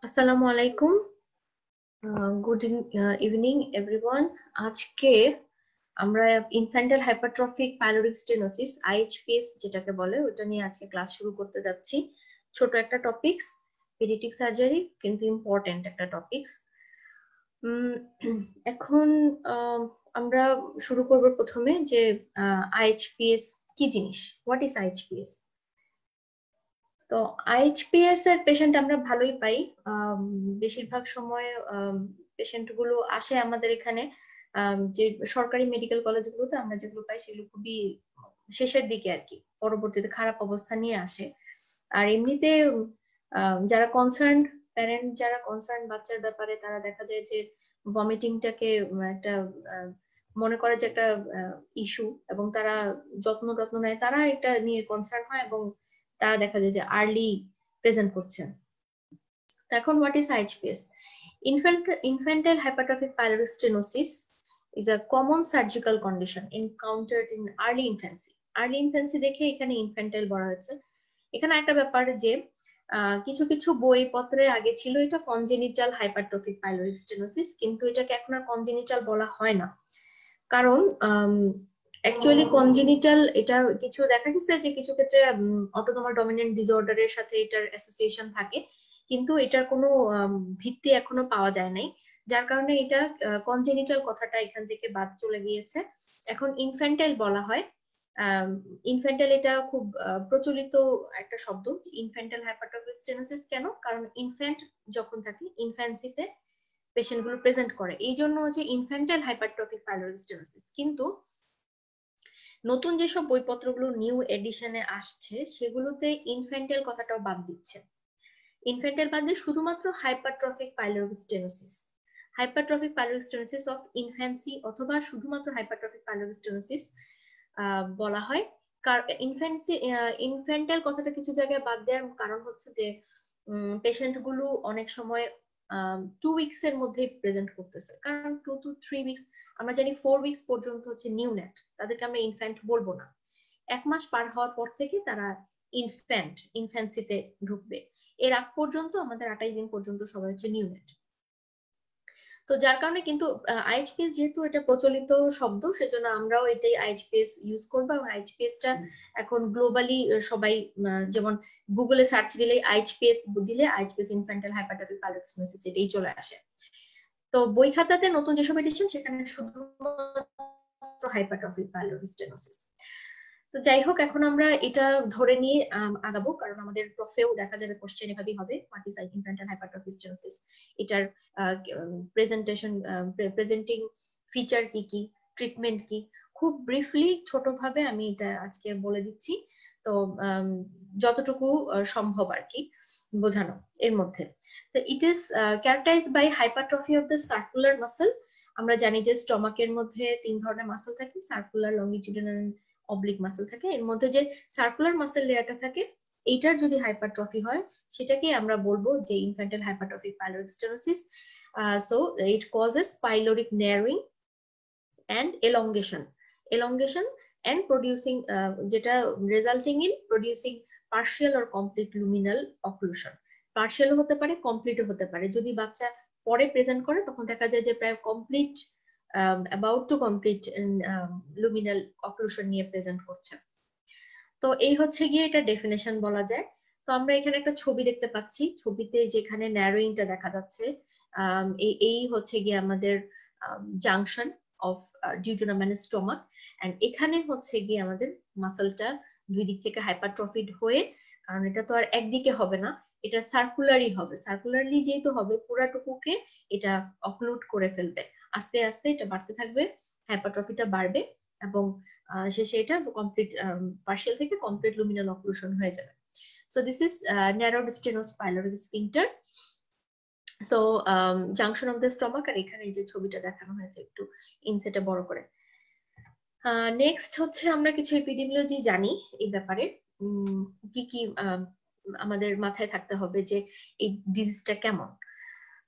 আসসালামু আলাইকুম। Good evening everyone. আজকে আমরা ইনফ্যান্টাইল হাইপারট্রফিক পাইলোরিক স্টেনোসিস আইএইচপিএস যেটাকে বলে ওটা নিয়ে আজকে ক্লাস শুরু করতে যাচ্ছি। ছোট একটা টপিকস, পেডিয়াট্রিক সার্জারি, কিন্তু ইম্পর্টেন্ট একটা টপিকস। এখন আমরা শুরু করব প্রথমে যে আইএইচপিএস কি জিনিস, হোয়াট ইজ আইএইচপিএস। তো আইএইচপিএস এর পেশেন্ট আমরা ভালোই পাই। বেশিরভাগ সময় পেশেন্ট গুলো আসে আমাদের এখানে, যে সরকারি মেডিকেল কলেজগুলোতে আমরা যেগুলো পাই সেগুলো খুবই শেষের দিকে আর কি, পরবর্তীতে খারাপ অবস্থা নিয়ে আসে। আর এমনিতে যারা কনসার্ন প্যারেন্ট, যারা কনসার্ন বাচ্চার ব্যাপারে, তারা দেখা যায় যে ভমিটিংটাকে একটা মনে করে যে একটা ইস্যু, এবং তারা যত্ন নেয়, তারা এটা নিয়ে কনসার্ন হয় এবং তারা দেখা যায় যে আর্লি প্রেজেন্ট করছে। এখন what is IHPS? Infantile hypertrophic pyloric stenosis is a common surgical condition encountered in early infancy. Early infancy দেখে এখানে infantile বলা হয়েছে। এখানে একটা ব্যাপার যে কিছু কিছু বইপত্রে আগে ছিল এটা কনজেনিটাল হাইপারট্রফিক পাইলোরিক স্টেনোসিস, কিন্তু এটাকে এখন আর কনজেনিটাল বলা হয় না, কারণ অ্যাকচুয়ালি কনজেনিটাল এটা কিছু দেখা গেছে যে কিছু ক্ষেত্রে অটোসোমাল ডমিনেন্ট ডিসঅর্ডারের সাথে এটার অ্যাসোসিয়েশন থাকে, কিন্তু এটার কোনো ভিত্তি এখনো পাওয়া যায় নাই, যার কারণে এটা কনজেনিটাল কথাটা এখান থেকে বাদ চলে গিয়েছে। এখন ইনফ্যান্টাইল বলা হয়। ইনফ্যান্টাইল এটা খুব প্রচলিত একটা শব্দ। ইনফ্যান্টাইল হাইপারট্রফিক স্টেনোসিস কেন? কারণ ইনফ্যান্ট যখন থাকে, ইনফ্যান্সিতে পেশেন্ট গুলো প্রেজেন্ট করে, এই জন্য হচ্ছে ইনফ্যান্টাইল হাইপারট্রফিক পাইলোরিক স্টেনোসিস। কিন্তু নতুন যেসব বইপত্রগুলো নিউ এডিশনে আসছে সেগুলোতে ইনফ্যান্টাইল কথাটাও বাদ দিচ্ছে। ইনফ্যান্টাইল বাদ দিয়ে শুধুমাত্র hypertrophic pyloric stenosis, hypertrophic pyloric stenosis of infancy, অথবা শুধুমাত্র হাইপারট্রফিক পাইলোরিক স্টেনোসিস বলা হয়। ইনফ্যান্টাইল কথাটা কিছু জায়গায় বাদ দেওয়ার কারণ হচ্ছে যে পেশেন্ট গুলো অনেক সময় 2 উইকস এর মধ্যে প্রেজেন্ট করতেছে, কারণ 2 to 3 উইকস, আমরা জানি 4 উইকস পর্যন্ত হচ্ছে নিউনেট, তাদেরকে আমরা ইনফ্যান্ট বলবো না। 1 মাস পার হওয়ার পর থেকে তারা ইনফ্যান্সিতে ঢুকবে। এর আগ পর্যন্ত আমাদের 28 দিন পর্যন্ত সবাই হচ্ছে নিউনেট। তো যার কারণে কিন্তু আইএইচপিএস যেহেতু এটা প্রচলিত শব্দ, সেজন্য আমরাও এটাই আইএইচপিএস ইউজ করবো, এবং আইএইচপিএসটা এখন গ্লোবালি সবাই, যেমন গুগলে সার্চ দিলে আইএইচপিএস দিলে আইএইচপিএস ইনফ্যান্টাইল হাইপারট্রফিক পাইলোরিক স্টেনোসিস এটাই চলে আসে। তো বই খাতাতে নতুন যেসব এডিশন সেখানে শুধুমাত্র হাইপারট্রফিক পাইলোরিক স্টেনোসিস। তো যাই হোক, এখন আমরা এটা ধরে নিয়ে আগাবো, কারণ আমাদের প্রফেও দেখা যাবে কোশ্চেন এভাবেই হবে, what is infantile hypertrophic stenosis, এটার প্রেজেন্টিং ফিচার কি কি, ট্রিটমেন্ট কি, খুব ব্রিফলি ছোটভাবে আমি এটা আজকে বলে দিচ্ছি। তো যতটুকু সম্ভব আর কি বোঝানো এর মধ্যে। তো it is characterised by hypertrophy of the circular muscle. আমরা জানি যে স্টমাকের মধ্যে 3 ধরনের মাসল থাকে, সার্কুলার, লংগিটিউডিনাল, অবলিক মাসল থাকে। এর মধ্যে যে সার্কুলার মাসল লেয়ারটা থাকে, এইটার যদি হাইপারট্রফি হয় সেটাকে আমরা বলবো যে infantile hypertrophic pyloric stenosis. So it causes pyloric narrowing and elongation and producing যেটা resulting in producing partial or complete luminal occlusion. Partial হতে পারে, কমপ্লিটও হতে পারে। যদি বাচ্চা পরে প্রেজেন্ট করে তখন দেখা যায় যে প্রায় complete, about to complete luminal occlusion নিয়ে প্রেজেন্ট করছে। তো এই হচ্ছে গিয়ে এটা ডেফিনেশন বলা যায়। তো আমরা এখানে একটা ছবি দেখতে পাচ্ছি, ছবিতে যেখানে ন্যারোইংটা দেখা যাচ্ছে, এই হচ্ছে গিয়ে আমাদের junction of duodenum and stomach, and এখানে হচ্ছে গিয়ে আমাদের মাসলটা দুই দিক থেকে হাইপারট্রফিড হয়ে, কারণ এটা তো আর একদিকে হবে না, এটা সার্কুলারই হবে, সার্কুলারলি যেহেতু হবে পুরাটুকুকে এটা অক্লুড করে ফেলবে, আস্তে আস্তে এটা বাড়তে থাকবে, হাইপারট্রফিটা বাড়বে, এবং শেষে এটা কমপ্লিট পার্শিয়াল থেকে কমপ্লিট লুমিনাল অক্লুশন হয়ে যাবে। So this is narrowed stenos pyloric sphincter. So junction of the stomach, আর এখানে যে ছবিটা দেখানো হয়েছে একটু ইনসেটে বড় করে। নেক্সট হচ্ছে আমরা কিছু এপিডেমিওলজি জানি এই ব্যাপারে, কি কি আমাদের মাথায় থাকতে হবে যে এই ডিজিজটা কেমন।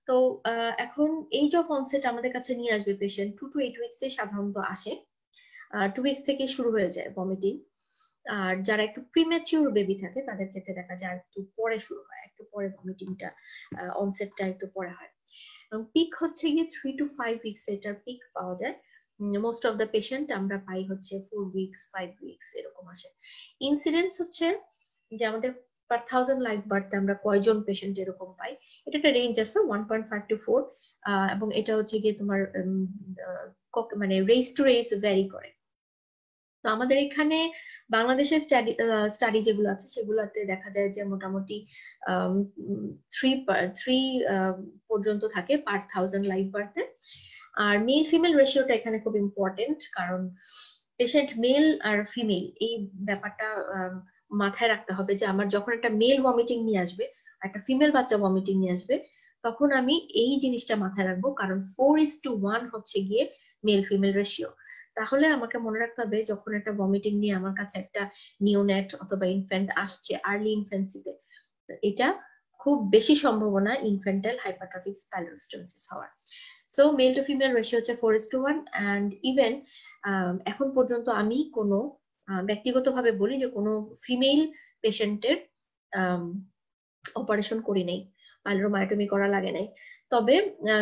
তো এখন এইজ অফ অনসেট আমাদের কাছে নিয়ে আসবে পেশেন্ট 2 to 8 উইকসে সাধারণত আসে, 2 উইকস থেকে শুরু হয়ে যায় ভমিটিং। আর যারা একটু প্রিম্যাচিউর বেবি থাকে তাদের ক্ষেত্রে দেখা যায় একটু পরে শুরু হয়, একটু পরে ভমিটিংটা অনসেটটা একটু পরে হয়। পিক হচ্ছে গিয়ে 3 to 5 উইকস এটার পিক পাওয়া যায়। মোস্ট অফ দ্য পেশেন্ট আমরা পাই হচ্ছে 4 উইকস 5 উইকস এরকম আসে। ইনসিডেন্স হচ্ছে যে আমাদের পার 1000 লাইভ বার্থে আমরা কয়জন পেশেন্ট এরকম পাই, এটা একটা রেঞ্জ আছে 1.5 to 4, এবং এটা হচ্ছে গিয়ে তোমার মানে রেস টু রেস ভ্যারি করে। তো আমাদের এখানে বাংলাদেশের স্টাডি যেগুলো আছে সেগুলোতে দেখা যায় যে মোটামুটি 3 পর্যন্ত থাকে পার 1000 লাইভ বার্থে। আর মেল ফিমেল রেশিওটা এখানে খুব ইম্পর্টেন্ট, কারণ পেশেন্ট মেল আর ফিমেল এই ব্যাপারটা মাথায় রাখতে হবে যে আমার যখন একটা মেল ভমিটিং নিয়ে আসবে একটা ফিমেল বাচ্চা ভমিটিং নিয়ে আসবে তখন আমি এই জিনিসটা মাথায় রাখবো, কারণ 4:1 হচ্ছে গিয়ে মেল ফিমেল রেশিও। তাহলে আমাকে মনে রাখতে হবে যখন একটা ভমিটিং নিয়ে আমার কাছে একটা নিওনেট অথবা ইনফ্যান্ট আসছে আর্লি ইনফ্যান্সিতে, এটা খুব বেশি সম্ভাবনা ইনফ্যান্টাইল হাইপারট্রফিক স্পাইরোস্টোসিস হওয়ার। So male to female ratio হচ্ছে 4:1, অ্যান্ড ইভেন এখন পর্যন্ত আমি কোনো ব্যক্তিগতভাবে বলি যে কোনো ফিমেল পেশেন্টের অপারেশন করি নাই, পাইলোমায়োটমি করা লাগে নাই। তবে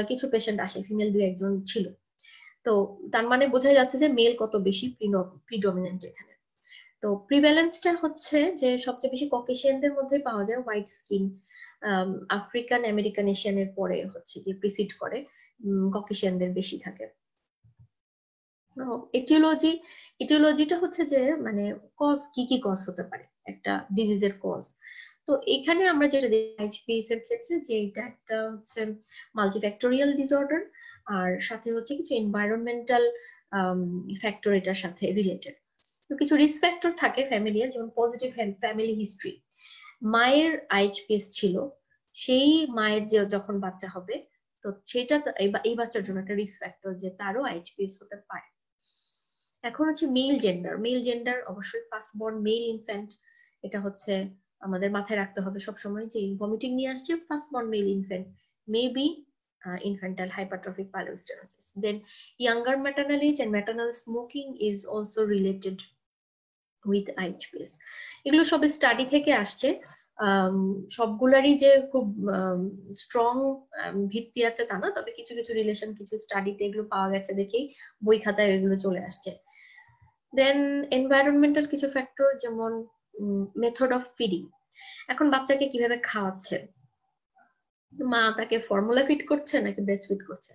কিছু পেশেন্ট আসে, ফিমেল 2-1 ছিল। তো তার মানে বোঝা যাচ্ছে যে মেল কত বেশি প্রিডমিনেন্ট এখানে। তো প্রিভ্যালেন্সটা হচ্ছে যে সবচেয়ে বেশি ককেশিয়ানদের মধ্যে পাওয়া যায়, হোয়াইট স্কিন আফ্রিকান আমেরিকান এশিয়ানের পরে হচ্ছে কি প্রিসিড করে, ককেশিয়ানদের বেশি থাকে। এটিওলজিটা হচ্ছে যে মানে কজ কি কি কজ হতে পারে একটা ডিজিজের কজ। তো এখানে আমরা যেটা দেখি এইচপিএস এর ক্ষেত্রে যে এটা একটা হচ্ছে মাল্টিফ্যাক্টোরিয়াল ডিসঅর্ডার, আর সাথে হচ্ছে কিছু এনভায়রনমেন্টাল ফ্যাক্টর এটার সাথে রিলেটেড। তো কিছু রিস্ক ফ্যাক্টর থাকে ফ্যামিলিয়ার, যেমন পজিটিভ ফ্যামিলি হিস্ট্রি। মায়ের আইএইচপিএস ছিল, সেই মায়ের যে যখন বাচ্চা হবে তো সেটা এই বাচ্চার জন্য একটা রিস্ক ফ্যাক্টর যে তারও আইএইচপিএস হতে পারে। এখন হচ্ছে মেল জেন্ডার অবশ্যই ফার্স্ট বর্ন মেল ইনফ্যান্ট, এটা হচ্ছে আমাদের মাথায় রাখতে হবে সবসময় যে ভমিটিং নিয়ে আসছে first born male infant may be infantile hypertrophic pilosteenosis. Then younger maternal age and maternal smoking is also related with IHPS. এগুলো সব স্টাডি থেকে আসছে, সবগুলারই যে খুব স্ট্রং ভিত্তি আছে তা না, তবে কিছু কিছু রিলেশন কিছু স্টাডিতে এগুলো পাওয়া গেছে দেখেই বই খাতায় এগুলো চলে আসছে। দেন এনভায়রনমেন্টাল কিছু ফ্যাক্টর, যেমন মেথড অফ ফিডিং। এখন বাচ্চাকে কিভাবে খাওয়াচ্ছে, মা তাকে ফর্মুলা ফিড করছে নাকি ব্রেস্ট ফিড করছে।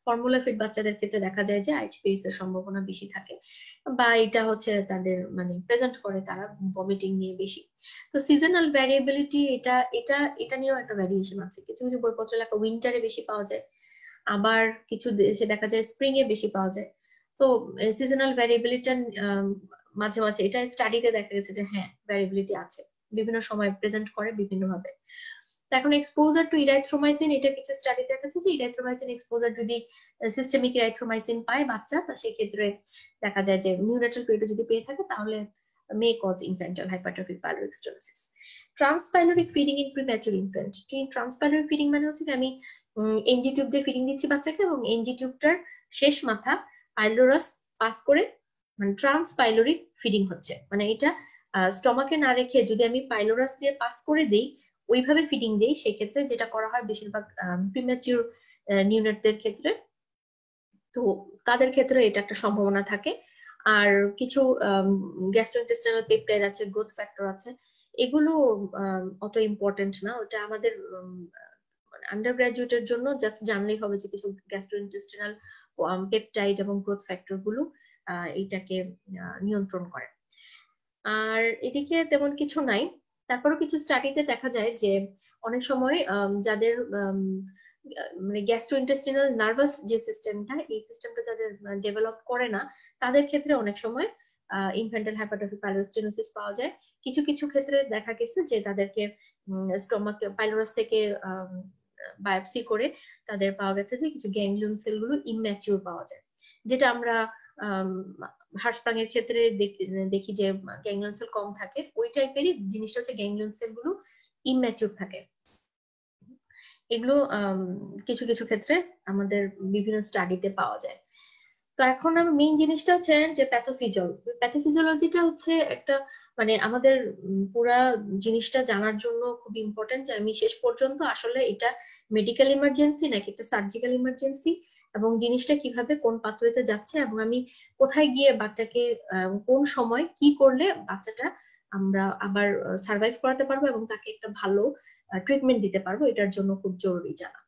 ফর্মুলা ফিড বাচ্চাদের ক্ষেত্রে দেখা যায় যে আইএইচপিএস এর সম্ভাবনা বেশি থাকে, বা এটা হচ্ছে তাদের মানে প্রেজেন্ট করে তারা ভমিটিং নিয়ে বেশি। তো সিজনাল ভ্যারিয়েবিলিটি এটা এটা এটা নিয়েও একটা ভ্যারিয়েশন আছে, কিছু কিছু বইপত্র লেখা উইন্টারে বেশি পাওয়া যায়, আবার কিছু দেশে দেখা যায় স্প্রিং এ বেশি পাওয়া যায়। তো সিজনাল ভ্যারিয়েবিলিটি মাঝে মাঝে এটা স্টাডিতে দেখা গেছে যে হ্যাঁ ভ্যারিয়েবিলিটি আছে, বিভিন্ন সময় প্রেজেন্ট করে বিভিন্ন ভাবে। এখন এক্সপোজার টু ইরাইথ্রোমাইসিন, এটা কিছু স্টাডি দেখাচ্ছে যে ইরাইথ্রোমাইসিন এক্সপোজার যদি সিস্টেমিক ইরাইথ্রোমাইসিন পায় বাচ্চা, তা সেই ক্ষেত্রে দেখা যায় যে নিউনেটাল পিরিয়ডে যদি পেয়ে থাকে তাহলে may cause infantile hypertrophic pyloric stenosis. Transpyloric feeding in premature infant. Transpyloric feeding মানে হচ্ছে আমি এনজি টিউব দিয়ে ফিডিং দিচ্ছি বাচ্চাকে, এবং এনজি টিউবটার শেষ মাথা পাইলোরাস পাস করে, মানে ট্রান্সপাইলোরিক ফিডিং হচ্ছে, মানে এটা স্টমাকে না রেখে যদি আমি পাইলোরাস দিয়ে পাস করে দিই ওইভাবে ফিডিং দেই, সেক্ষেত্রে যেটা করা হয় বেশিরভাগ প্রিম্যাচিউর নিউনেটদের ক্ষেত্রে, তো তাদের ক্ষেত্রে এটা একটা সম্ভাবনা থাকে। আর কিছু গ্যাস্ট্রোইন্টেস্টাইনাল পেপটাইড আছে, গ্রোথ ফ্যাক্টর আছে, এগুলো অত ইম্পর্টেন্ট না, ওটা আমাদের আন্ডার গ্রাজুয়েটের জন্য জাস্ট জানলেই হবে যে কিছু গ্যাস্ট্রোইন্টেস্টাইনাল পেপটাইড এবং গ্রোথ ফ্যাক্টর গুলো এইটাকে নিয়ন্ত্রণ করে। আর এদিকে তেমন কিছু নাই। তারপরও কিছু স্টাডিতে দেখা যায় যে অনেক সময় যাদের মানে গ্যাস্ট্রোইন্টেস্টিনাল নার্ভাস যে সিস্টেমটা, এই সিস্টেমটা যাদের ডেভেলপ করে না তাদের ক্ষেত্রে অনেক সময় ইনফ্যান্টাইল হাইপারট্রফিক পাইলোস্টেনোসিস পাওয়া যায়। কিছু কিছু ক্ষেত্রে দেখা গেছে যে তাদেরকে স্টমাক পাইলোরাস থেকে বায়োপসি করে তাদের পাওয়া গেছে যে কিছু গ্যাংলিয়ন সেলগুলো ইম্যাচিউর পাওয়া যায়, যেটা আমরা হার্সপ্রাং এর ক্ষেত্রে দেখি যে গ্যাংলিয়ন সেল কম থাকে, ওই টাইপেরই জিনিসটা হচ্ছে গ্যাংলিয়ন সেলগুলো ইম্যাচিউর থাকে। এগুলো কিছু কিছু ক্ষেত্রে আমাদের বিভিন্ন স্টাডিতে পাওয়া যায়। তো এখন আমি মেইন জিনিসটা হচ্ছে যে প্যাথোফিজিওলজিটা হচ্ছে একটা মানে আমাদের পুরা জিনিসটা জানার জন্য খুব ইম্পর্টেন্ট যে আমি শেষ পর্যন্ত আসলে এটা মেডিকেল ইমার্জেন্সি নাকি এটা সার্জিক্যাল ইমার্জেন্সি, এবং জিনিসটা কিভাবে কোন পাথওয়েতে যাচ্ছে, এবং আমি কোথায় গিয়ে বাচ্চাকে কোন সময় কি করলে বাচ্চাটা আমরা আবার সার্ভাইভ করাতে পারবো এবং তাকে একটা ভালো ট্রিটমেন্ট দিতে পারবো, এটার জন্য খুব জরুরি জানা।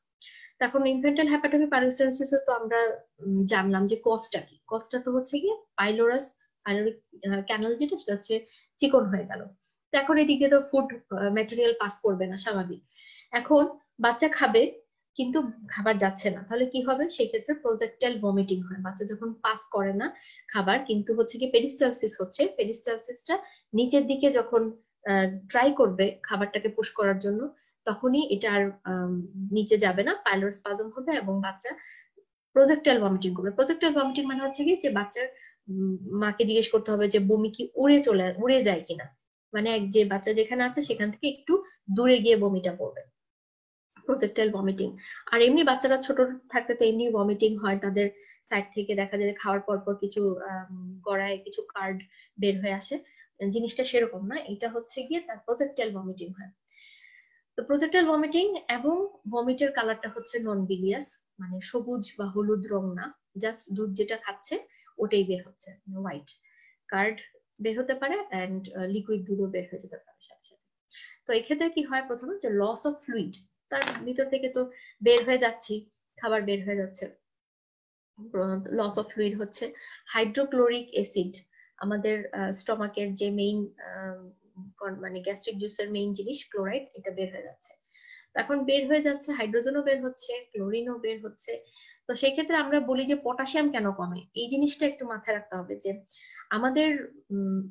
এখন ইনফ্যান্টাইল হেপাটোমি পাইলোসিস তো আমরা জানলাম যে কজটা কি। কজটা তো হচ্ছে কি পাইলোরিক ক্যানাল, যেটা সেটা হচ্ছে চিকন হয়ে গেল। তো এখন এদিকে তো ফুড ম্যাটেরিয়াল পাস করবে না, স্বাভাবিক। এখন বাচ্চা খাবে কিন্তু খাবার যাচ্ছে না, তাহলে কি হবে? সেক্ষেত্রে প্রজেক্টাইল ভমিটিং হয়। বাচ্চা যখন পাস করে না খাবার, কিন্তু হচ্ছে কি পেরিস্টালসিস হচ্ছে, পেরিস্টালসিসটা নিচের দিকে যখন ট্রাই করবে খাবারটাকে পুশ করার জন্য, তখনই এটা আর নিচে যাবে না, পাইলোর স্পাজম হবে এবং বাচ্চা প্রজেক্টাইল ভমিটিং করবে। প্রজেক্টাইল ভমিটিং মানে হচ্ছে কি যে বাচ্চার মাকে জিজ্ঞেস করতে হবে যে বমি কি উড়ে যায় কিনা, মানে যে বাচ্চা যেখানে আছে সেখান থেকে একটু দূরে গিয়ে বমিটা পড়বে, প্রজেক্টাইল ভমিটিং। আর এমনি বাচ্চারা ছোট থাকতে তো এমনি ভমিটিং হয়, তাদের সাইড থেকে দেখা যায় খাওয়ার পর পর কিছু গড়ায় কিছু কার্ড বের হয়ে আসে, জিনিসটা সেরকম না, এটা হচ্ছে গিয়ে তার প্রজেক্টাইল ভমিটিং হয়। তো প্রজেক্টাইল ভমিটিং এবং ভমিটের কালারটা হচ্ছে নন বিলিয়াস, মানে সবুজ বা হলুদ রং না, জাস্ট দুধ যেটা খাচ্ছে ওটাই বের হচ্ছে, হোয়াইট কার্ড বের হতে পারে এন্ড লিকুইড দুধও বের হয়ে যেতে পারে সাথে সাথে। তো এক্ষেত্রে কি হয়? প্রথমে যে লস অফ ফ্লুইড, তার ভিতর থেকে তো বের হয়ে যাচ্ছি, খাবার বের হয়ে যাচ্ছে, লস অফ ফ্লুইড হচ্ছে। হাইড্রোক্লোরিক অ্যাসিড, আমাদের স্টমাকের যে মেইন মানে গ্যাস্ট্রিক জুসের মেইন জিনিস ক্লোরাইড, এটা বের হয়ে যাচ্ছে। এখন বের হয়ে যাচ্ছে, হাইড্রোজেনও বের হচ্ছে, ক্লোরিনও বের হচ্ছে। তো সেই ক্ষেত্রে আমরা বলি যে পটাশিয়াম কেন কমে, এই জিনিসটা একটু মাথায় রাখতে হবে যে আমাদের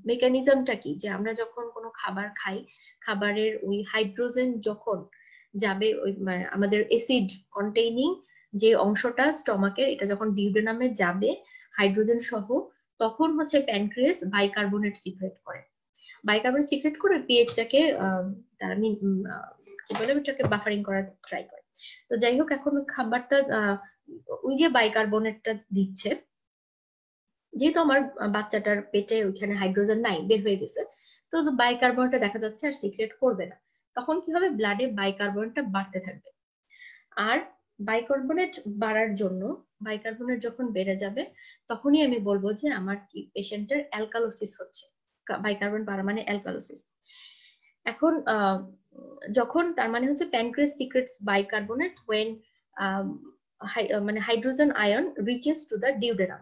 মেকানিজমটা কি, যে আমরা যখন কোনো খাবার খাই, খাবারের ওই হাইড্রোজেন যখন যাবে ওই আমাদের অ্যাসিড কন্টেইনিং যে অংশটা স্টমাকের, এটা যখন ডিউডেনামে যাবে হাইড্রোজেন সহ, তখন হচ্ছে প্যানক্রিয়াস বাইকার্বনেট সিক্রেট করে। বাইকার্বনেট সিক্রেট করে পিএইচটাকে তারা কি বলে ওটাকে বাফারিং করার ট্রাই করে। তো যাই হোক, এখন খাবারটা ওই যে বাইকার্বনেটটা দিচ্ছে, যেহেতু আমার বাচ্চাটার পেটে ওইখানে হাইড্রোজেন নাই, বের হয়ে গেছে, তো বাইকার্বনেটটা দেখা যাচ্ছে আর সিক্রেট করবে না, তখন কি হবে? ব্লাডে বাইকার্বনেটটা বাড়তে থাকবে। আর বাইকার্বনেট বাড়ার জন্য, বাইকার্বনেট যখন বেড়ে যাবে, তখনই আমি বলবো যে আমার কি পেশেন্টের অ্যালকালোসিস হচ্ছে। বাইকার্বনেট বাড়া মানে অ্যালকালোসিস। এখন যখন তার মানে হচ্ছে প্যানক্রিয়াস সিক্রেটস বাইকার্বনেট when মানে hydrogen ion reaches to the duodenum,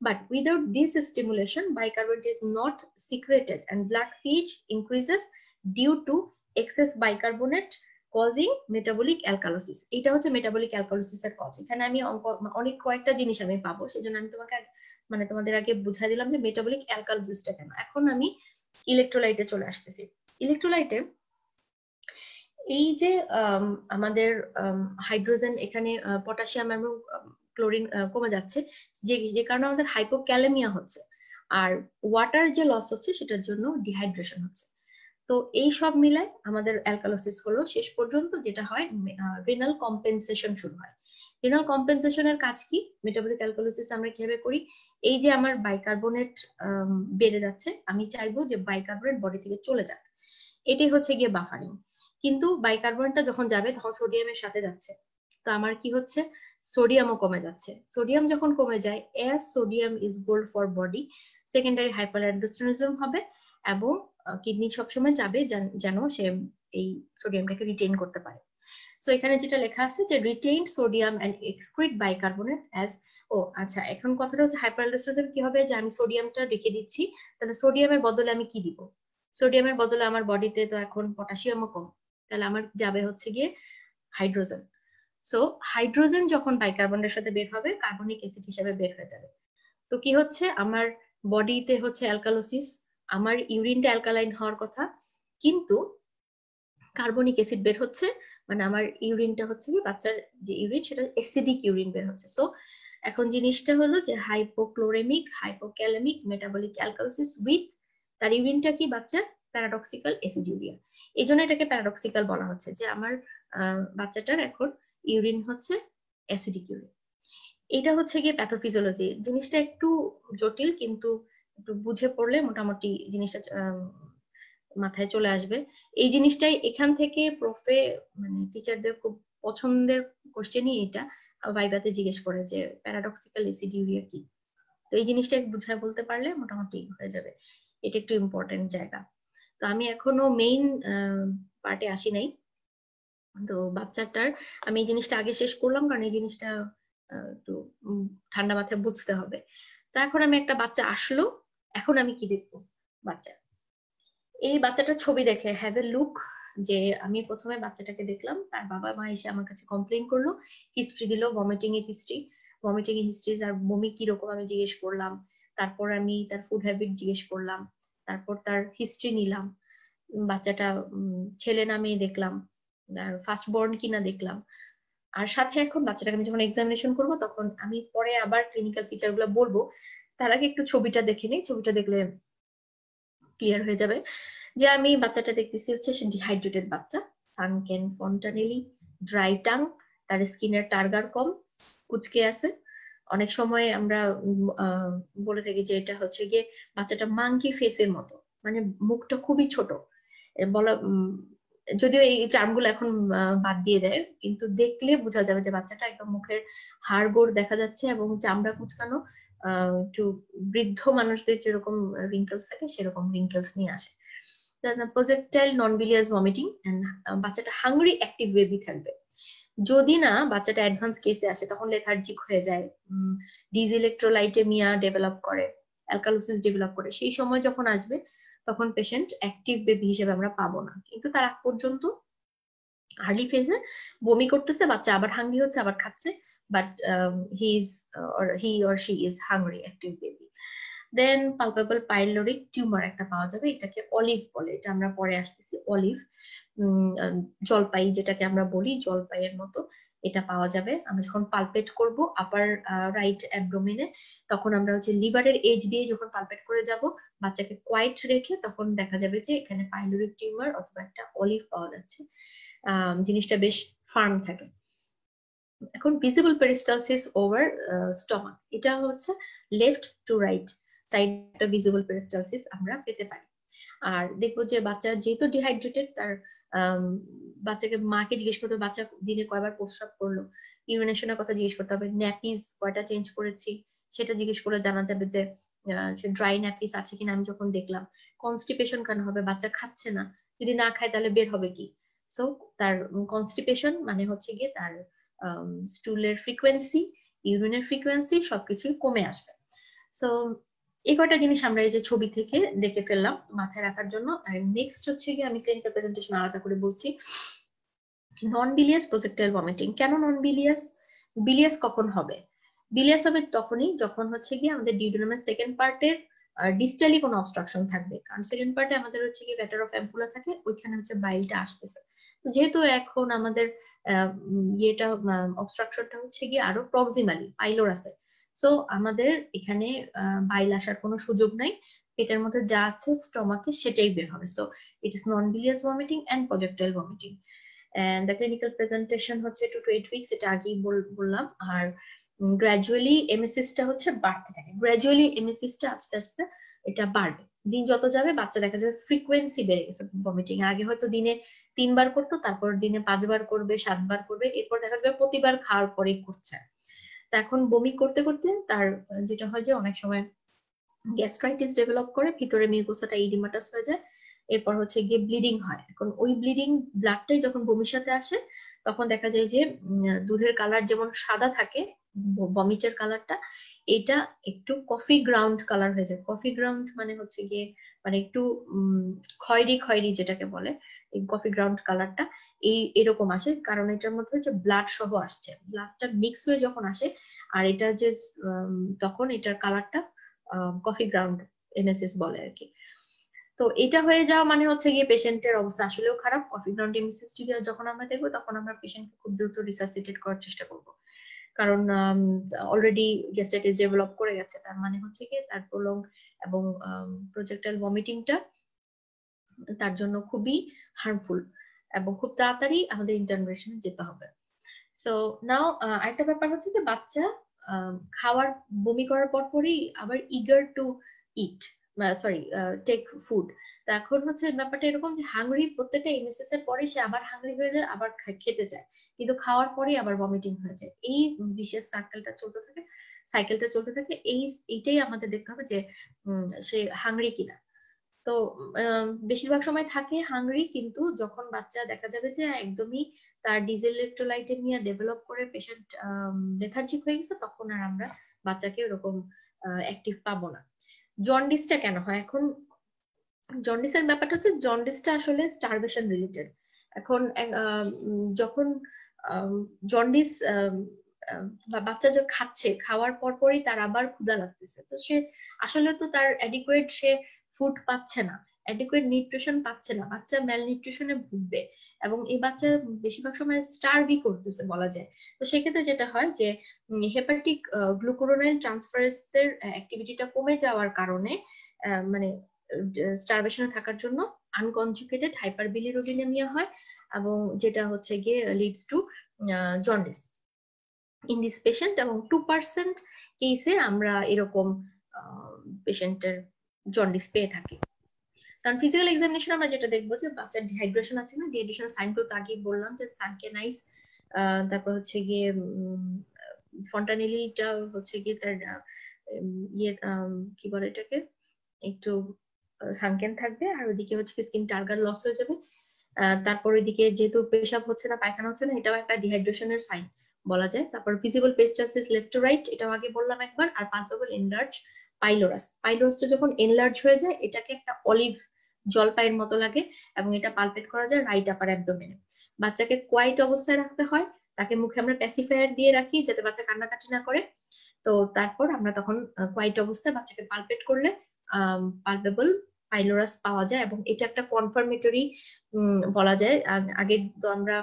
but without this stimulation bicarbonate is not secreted and blood pH increases due to excess bicarbonate causing metabolic alkalosis. এটা হচ্ছে মেটাবলিক অ্যালকালোসিস এর cause. এখানে আমি অনেক কয়েকটা জিনিস আমি পাবো, সেজন্য আমি তোমাকে মানে তোমাদের আগে বুঝাই দিলাম যে মেটাবলিক অ্যালকালোসিসটা কেন। এখন আমি ইলেকট্রোলাইটে চলে আসতেছি। ইলেকট্রোলাইটে এই যে আমাদের হাইড্রোজেন, এখানে পটাশিয়াম এবং ক্লোরিন কমে যাচ্ছে, যে কারণে আমাদের হাইপোক্যালেমিয়া হচ্ছে, আর ওয়াটার যে লস হচ্ছে সেটার জন্য ডিহাইড্রেশন হচ্ছে। তো এই সব মিলে আমাদের অ্যালকালোসিস হলো শেষ পর্যন্ত যেটা হয় রিনাল কম্পেনসেশন শুরু হয়। রিনাল কম্পেনসেশনের কাজ কি? মেটাবলিক অ্যালকালোসিস আমরা কিভাবে করি? এই যে আমার বাইকার্বনেট বেড়ে যাচ্ছে, আমি চাইবো যে বাইকার্বনেট বডি থেকে চলে যাক, এটাই হচ্ছে গিয়ে বাফারিং। কিন্তু বাইকার্বনেটটা যখন যাবে তখন সোডিয়ামের সাথে যাচ্ছে, তো আমার কি হচ্ছে? সোডিয়ামও কমে যাচ্ছে। সোডিয়াম যখন কমে যায়, as sodium is gold for body, secondary hyperaldosteronism হবে এবং কিডনি সবসময় চাবে যেন সে এই সোডিয়ামটাকে রিটেইন করতে পারে। সো এখানে যেটা লেখা আছে যে retain sodium and excrete bicarbonate as, ও আচ্ছা, এখন কথাটা হচ্ছে হাইপারঅ্যান্ড্রোস্টেনিজম কি হবে, যে আমি সোডিয়ামটা রেখে দিচ্ছি, তাহলে সোডিয়ামের বদলে আমি কি দিব? সোডিয়ামের বদলে আমার বডিতে তো এখন পটাশিয়ামও কম, তাহলে আমার যাবে হচ্ছে গিয়ে হাইড্রোজেন। সো হাইড্রোজেন যখন বাইকার্বনেটের সাথে বের হবে, কার্বনিক অ্যাসিড হিসেবে বের হয়ে যাবে। তো কি হচ্ছে? আমার বডিতে হচ্ছে অ্যালকালোসিস, আমার ইউরিনটা অ্যালকালাইন হওয়ার কথা, কিন্তু কার্বনিক অ্যাসিড বের হচ্ছে, মানে আমার ইউরিনটা হচ্ছে কি, বাচ্চার যে ইউরিন সেটা অ্যাসিডিক ইউরিন বের হচ্ছে। সো এখন জিনিসটা হলো যে হাইপোক্লোরেমিক হাইপোক্যালেমিক মেটাবলিক অ্যালকালোসিস উইথ তার ইউরিনটা কি বাচ্চার প্যারাডক্সিক্যাল অ্যাসিডিউরিয়া। এই জন্য এটাকে প্যারাডক্সিক্যাল বলা হচ্ছে, যে আমার বাচ্চাটার এখন ইউরিন হচ্ছে অ্যাসিডিক ইউরিন। এটা হচ্ছে গিয়ে প্যাথোফিজিওলজি। জিনিসটা একটু জটিল, কিন্তু একটু বুঝে পড়লে মোটামুটি জিনিসটা মাথায় চলে আসবে। এই জিনিসটাই এখান থেকে মানে টিচারদের খুব পছন্দের কোশ্চেনই এটা, ভাইভাতে জিজ্ঞেস করে যে প্যারাডক্সিক্যাল অ্যাসিডিউরিয়া কি। তো এই জিনিসটা বুঝায় বলতে পারলে মোটামুটি হয়ে যাবে। এটা একটু ইম্পর্টেন্ট জায়গা। তো আমি এখনো মেইন পার্টে আসি নাই। তো বাচ্চাটার আমি এই জিনিসটা আগে শেষ করলাম, কারণ এই জিনিসটা একটু ঠান্ডা মাথায় বুঝতে হবে। তো এখন আমি একটা বাচ্চা আসলো, এখন আমি কি দেখবো? বাচ্চা, এই বাচ্চাটার ছবি দেখে হ্যাভ এ লুক, যে আমি প্রথমে বাচ্চাটাকে দেখলাম, তার বাবা মা এসে আমার কাছে কমপ্লেন করলো, হিস্ট্রি দিল, ভমিটিং এর হিস্ট্রি আর বমি কিরকম আমি জিজ্ঞেস করলাম। তারপর আমি তার ফুড হ্যাবিট জিজ্ঞেস করলাম, তারপর তার হিস্ট্রি নিলাম, বাচ্চাটা ছেলে না মেয়ে দেখলাম, আর ফার্স্ট বর্ন কিনা দেখলাম। আর সাথে এখন বাচ্চাটাকে আমি যখন এক্সামিনেশন করবো, তখন আমি পরে আবার ক্লিনিক্যাল ফিচার গুলো বলবো, তার আগে একটু ছবিটা দেখে নিই। ছবিটা দেখলে ক্লিয়ার হয়ে যাবে যে আমি বাচ্চাটা দেখতেছি হচ্ছে সে ডিহাইড্রেটেড বাচ্চা, সানকেন ফন্টানেলি, ড্রাই টাং, তার স্কিনের টার্গার কম, কুচকে আছে। অনেক সময় আমরা বলে থাকি যে এটা হচ্ছে গিয়ে বাচ্চাটা মাঙ্কি ফেসের মতো, মানে মুখটা খুবই ছোট বলা, যদিও এই টার্মগুলো এখন বাদ দিয়ে দেয়, কিন্তু দেখলে বোঝা যাবে যে বাচ্চাটা একদম মুখের হাড়গোড় দেখা যাচ্ছে এবং চামড়া কুচকানো, একটু বৃদ্ধ মানুষদের যেরকম রিঙ্কেলস থাকে সেরকম রিঙ্কেলস নিয়ে আসে। প্রজেক্টাইল নন বিলিয়াস ভমিটিং, বাচ্চাটা হাংরি অ্যাক্টিভ বেবি থাকবে। যদি না বাচ্চাটা অ্যাডভান্স কেসে আসে, তখন লেথার্জিক হয়ে যায়, ডিসইলেকট্রোলাইটেমিয়া ডেভেলপ করে, অ্যালকালোসিস ডেভেলপ করে, সেই সময় যখন আসবে তখন পেশেন্ট অ্যাক্টিভ বেবি হিসেবে আমরা পাবো না। কিন্তু তার আগ পর্যন্ত আর্লি ফেজে বমি করতেছে বাচ্চা, আবার হাংরি হচ্ছে, আবার খাচ্ছে, but he or she is hungry active baby. Then palpable pyloric tumour একটা পাওয়া যাবে, এটাকে অলিভ বলে, এটা আমরা পরে আসতেছি। অলিভ, জলপাই যেটাকে আমরা বলি, জলপাইয়ের মতো এটা পাওয়া যাবে। আমরা যখন পালপেট করব আপার রাইট অ্যাবডোমেনে, তখন আমরা হচ্ছে লিভারের এজ দিয়ে যখন পালপেট করে যাব, বাচ্চাকে কোয়াইট রেখে, তখন দেখা যাবে যে এখানে পাইলোরিক টিউমার অথবা একটা অলিভ পাওয়া যাচ্ছে। জিনিসটা বেশ ফার্ম থাকে। এখন ভিজিবল পেরিস্টালসিস ওভার স্টমাক, এটা হচ্ছে লেফট টু রাইট সাইডটা ভিজিবল পেরিস্টালসিস আমরা পেতে পারি। আর দেখবো যে বাচ্চা যেহেতু ডিহাইড্রেটেড, তার বাচ্চাকে মাকে জিজ্ঞেস করতে হবে বাচ্চা দিনে কয়বার প্রস্রাব করলো, ইউরিনেশনের কথা জিজ্ঞেস করতে হবে, ন্যাপিস কয়টা চেঞ্জ করেছি সেটা জিজ্ঞেস করলে জানা যাবে যে সে ড্রাই ন্যাপিস আছে কিনা। আমি যখন দেখলাম কনস্টিপেশন কেন হবে, বাচ্চা খাচ্ছে না, যদি না খায় তাহলে বের হবে কি। সো তার কনস্টিপেশন মানে হচ্ছে গিয়ে তার স্টুলের ফ্রিকোয়েন্সি, ইউরিনের ফ্রিকোয়েন্সি সবকিছুই কমে আসবে। সো এই কয়টা জিনিস আমরা এই যে ছবি থেকে দেখে ফেললাম মাথায় রাখার জন্য। আর নেক্সট হচ্ছে গিয়ে আমি ক্লিনিক্যাল প্রেজেন্টেশন আলাদা করে বলছি। নন বিলিয়াস প্রজেক্টাইল ভমিটিং, কেন নন বিলিয়াস? বিলিয়াস কখন হবে? বিলিয়াস হবে তখনই যখন হচ্ছে গিয়ে আমাদের ডিউডেনামের সেকেন্ড পার্টের ডিস্টালি কোনো অবস্ট্রাকশন থাকবে, কারণ সেকেন্ড পার্টে আমাদের হচ্ছে গিয়ে ব্যাটার অফ অ্যাম্পুলা থাকে, ওইখানে হচ্ছে বাইলটা আসতেছে। তো যেহেতু এখন আমাদের ইয়েটা অবস্ট্রাকশনটা হচ্ছে গিয়ে আরো প্রক্সিমালি পাইলোর আছে, সো আমাদের এখানে বাইল আসার কোনো সুযোগ নাই, পেটের মধ্যে যা আছে স্টমাকে সেটাই বের হবে। So it is non bilious vomiting and projectile vomiting. and the clinical presentation হচ্ছে 2 to 8 weeks, এটা আগেই বললাম। আর গ্র্যাজুয়ালি এমএসিসটা হচ্ছে বাড়তে থাকে, গ্র্যাজুয়ালি এমএসিসটা আস্তে আস্তে এটা বাড়বে, দিন যত যাবে বাচ্চা দেখা যাবে ফ্রিকোয়েন্সি বেড়ে গেছে ভমিটিং। আগে হয়তো দিনে 3 বার করতো, তারপর দিনে 5 বার করবে, 7 বার করবে, এরপর দেখা যাবে প্রতিবার খাওয়ার পরেই করছে। তা এখন বমি করতে করতে তার যেটা হয় যে অনেক সময় গ্যাস্ট্রাইটিস ডেভেলপ করে, ভিতরে মিউকোসাটা ইডিমাটাস হয়ে যায়, এরপর হচ্ছে গিয়ে ব্লিডিং হয়। এখন ওই ব্লিডিং ব্লাডটাই যখন বমির সাথে আসে, তখন দেখা যায় যে দুধের কালার যেমন সাদা থাকে, বমিটের কালারটা এটা একটু কফি গ্রাউন্ড কালার হয়ে যায়। কফি গ্রাউন্ড মানে হচ্ছে গিয়ে মানে একটু খয়েরি খয়েরি যেটাকে বলে, এই কফি গ্রাউন্ড কালারটা এরকম আসে, কারণ এটার মধ্যে হচ্ছে ব্লাড সহ আসছে, ব্লাডটা মিক্স হয়ে যখন আসে, আর এটা যে তখন এটার কালারটা কফি গ্রাউন্ড এমএসএস বলে আর কি। তো এটা হয়ে যাওয়া মানে হচ্ছে গিয়ে পেশেন্টের অবস্থা আসলেও খারাপ। কফি গ্রাউন্ড এমএসএস যখন আমরা দেখবো, তখন আমরা পেশেন্টকে খুব দ্রুত রিসাসিটেট করার চেষ্টা করব, কারণ অলরেডি গ্যাস্ট্রাইটিস ডেভেলপ করে গেছে, তার মানে হচ্ছে গিয়ে তার প্রলং এবং প্রজেক্টাইল ভমিটিংটা তার জন্য খুবই হার্মফুল, এবং খুব তাড়াতাড়ি আমাদের ইন্টারভেনশনে যেতে হবে। সো নাও আরেকটা ব্যাপার হচ্ছে যে বাচ্চা খাওয়ার বমি করার পরই আবার eager to eat, sorry take food. তো এখন হচ্ছে ব্যাপারটা এরকম যে হাংরি, প্রত্যেকটা এমএসএস এর পরে সে আবার হাংরি হয়ে যায়, আবার খেতে যায়, কিন্তু খাওয়ার পরে আবার ভমিটিং হয়ে যায়। এই বিশেষ সাইকেলটা চলতে থাকে। এইটাই আমাদের দেখতে হবে যে সে হাংরি কিনা। তো বেশিরভাগ সময় থাকে হাংরি, কিন্তু যখন বাচ্চা দেখা যাবে যে একদমই তার ডিজেল ইলেকট্রোলাইটেমিয়া ডেভেলপ করে পেশেন্ট লেথার্জিক হয়ে গেছে, তখন আর আমরা বাচ্চাকে ওরকম অ্যাক্টিভ পাবো না। জন্ডিসটা কেন হয়? এখন জন্ডিসের ব্যাপারটা হচ্ছে, জন্ডিসটা আসলে স্টারভেশন রিলেটেড। এখন যখন জন্ডিস বাচ্চা যে খাচ্ছে, খাওয়ার পরই তার আবার ক্ষুধা লাগতেছে, তো সে আসলে তো তার অ্যাডিকুয়েট সে ফুড পাচ্ছে না, অ্যাডিকুয়েট নিউট্রিশন পাচ্ছে না, বাচ্চা ম্যাল নিউট্রিশনে ভুগবে, এবং এই বাচ্চা বেশিরভাগ সময় স্টারভি করতেছে বলা যায়। তো সেক্ষেত্রে যেটা হয় যে হেপাটিক গ্লুকুরোনাইল ট্রান্সফারেন্সের অ্যাক্টিভিটিটা কমে যাওয়ার কারণে, মানে স্টারভেশনে থাকার জন্য আনকনজুগেটেড হাইপারবিলিরুবিনেমিয়া হয়, এবং যেটা হচ্ছে গিয়ে leads to jaundice in this patient. এবং 2% কেসে আমরা এরকম পেশেন্টের জন্ডিস পেয়ে থাকি। কারণ ফিজিক্যাল এক্সামিনেশন আমরা যেটা দেখবো যে বাচ্চার ডিহাইড্রেশন আছে না, ডিহাইড্রেশনের সাইনগুলো তো আগেই বললাম যে সানকেনাইজ, তারপর হচ্ছে গিয়ে ফন্টানেলিটা হচ্ছে গিয়ে তার ইয়ে কি বলে এটাকে, একটু সানকেন থাকবে, আর ওইদিকে হচ্ছে স্কিন টার্গার লস হয়ে যাবে। তারপর ওইদিকে যেহেতু পেশাব হচ্ছে না, পায়খানা হচ্ছে না, এটাও একটা ডিহাইড্রেশনের সাইন বলা যায়। তারপর ভিজিবল পেস্টালসিস লেফট টু রাইট, এটাও আগে বললাম একবার। আর পালপেবল এনলার্জ পাইলোরাসটা যখন এনলার্জ হয়ে যায়, এটাকে একটা অলিভ জলপাইয়ের মতো লাগে, এবং এটা পালপেট করা যায় রাইট আপার অ্যাবডোমেনে। বাচ্চাকে কোয়াইট অবস্থায় রাখতে হয়, তাকে মুখে আমরা প্যাসিফায়ার দিয়ে রাখি যাতে বাচ্চা কান্নাকাটি না করে। তো তারপর আমরা তখন কোয়াইট অবস্থায় বাচ্চাকে পালপেট করলে পালপেবল পাইলোরাস পাওয়া যায়, এবং এটা একটা কনফার্মেটরি বলা যায়। আগে তো আমরা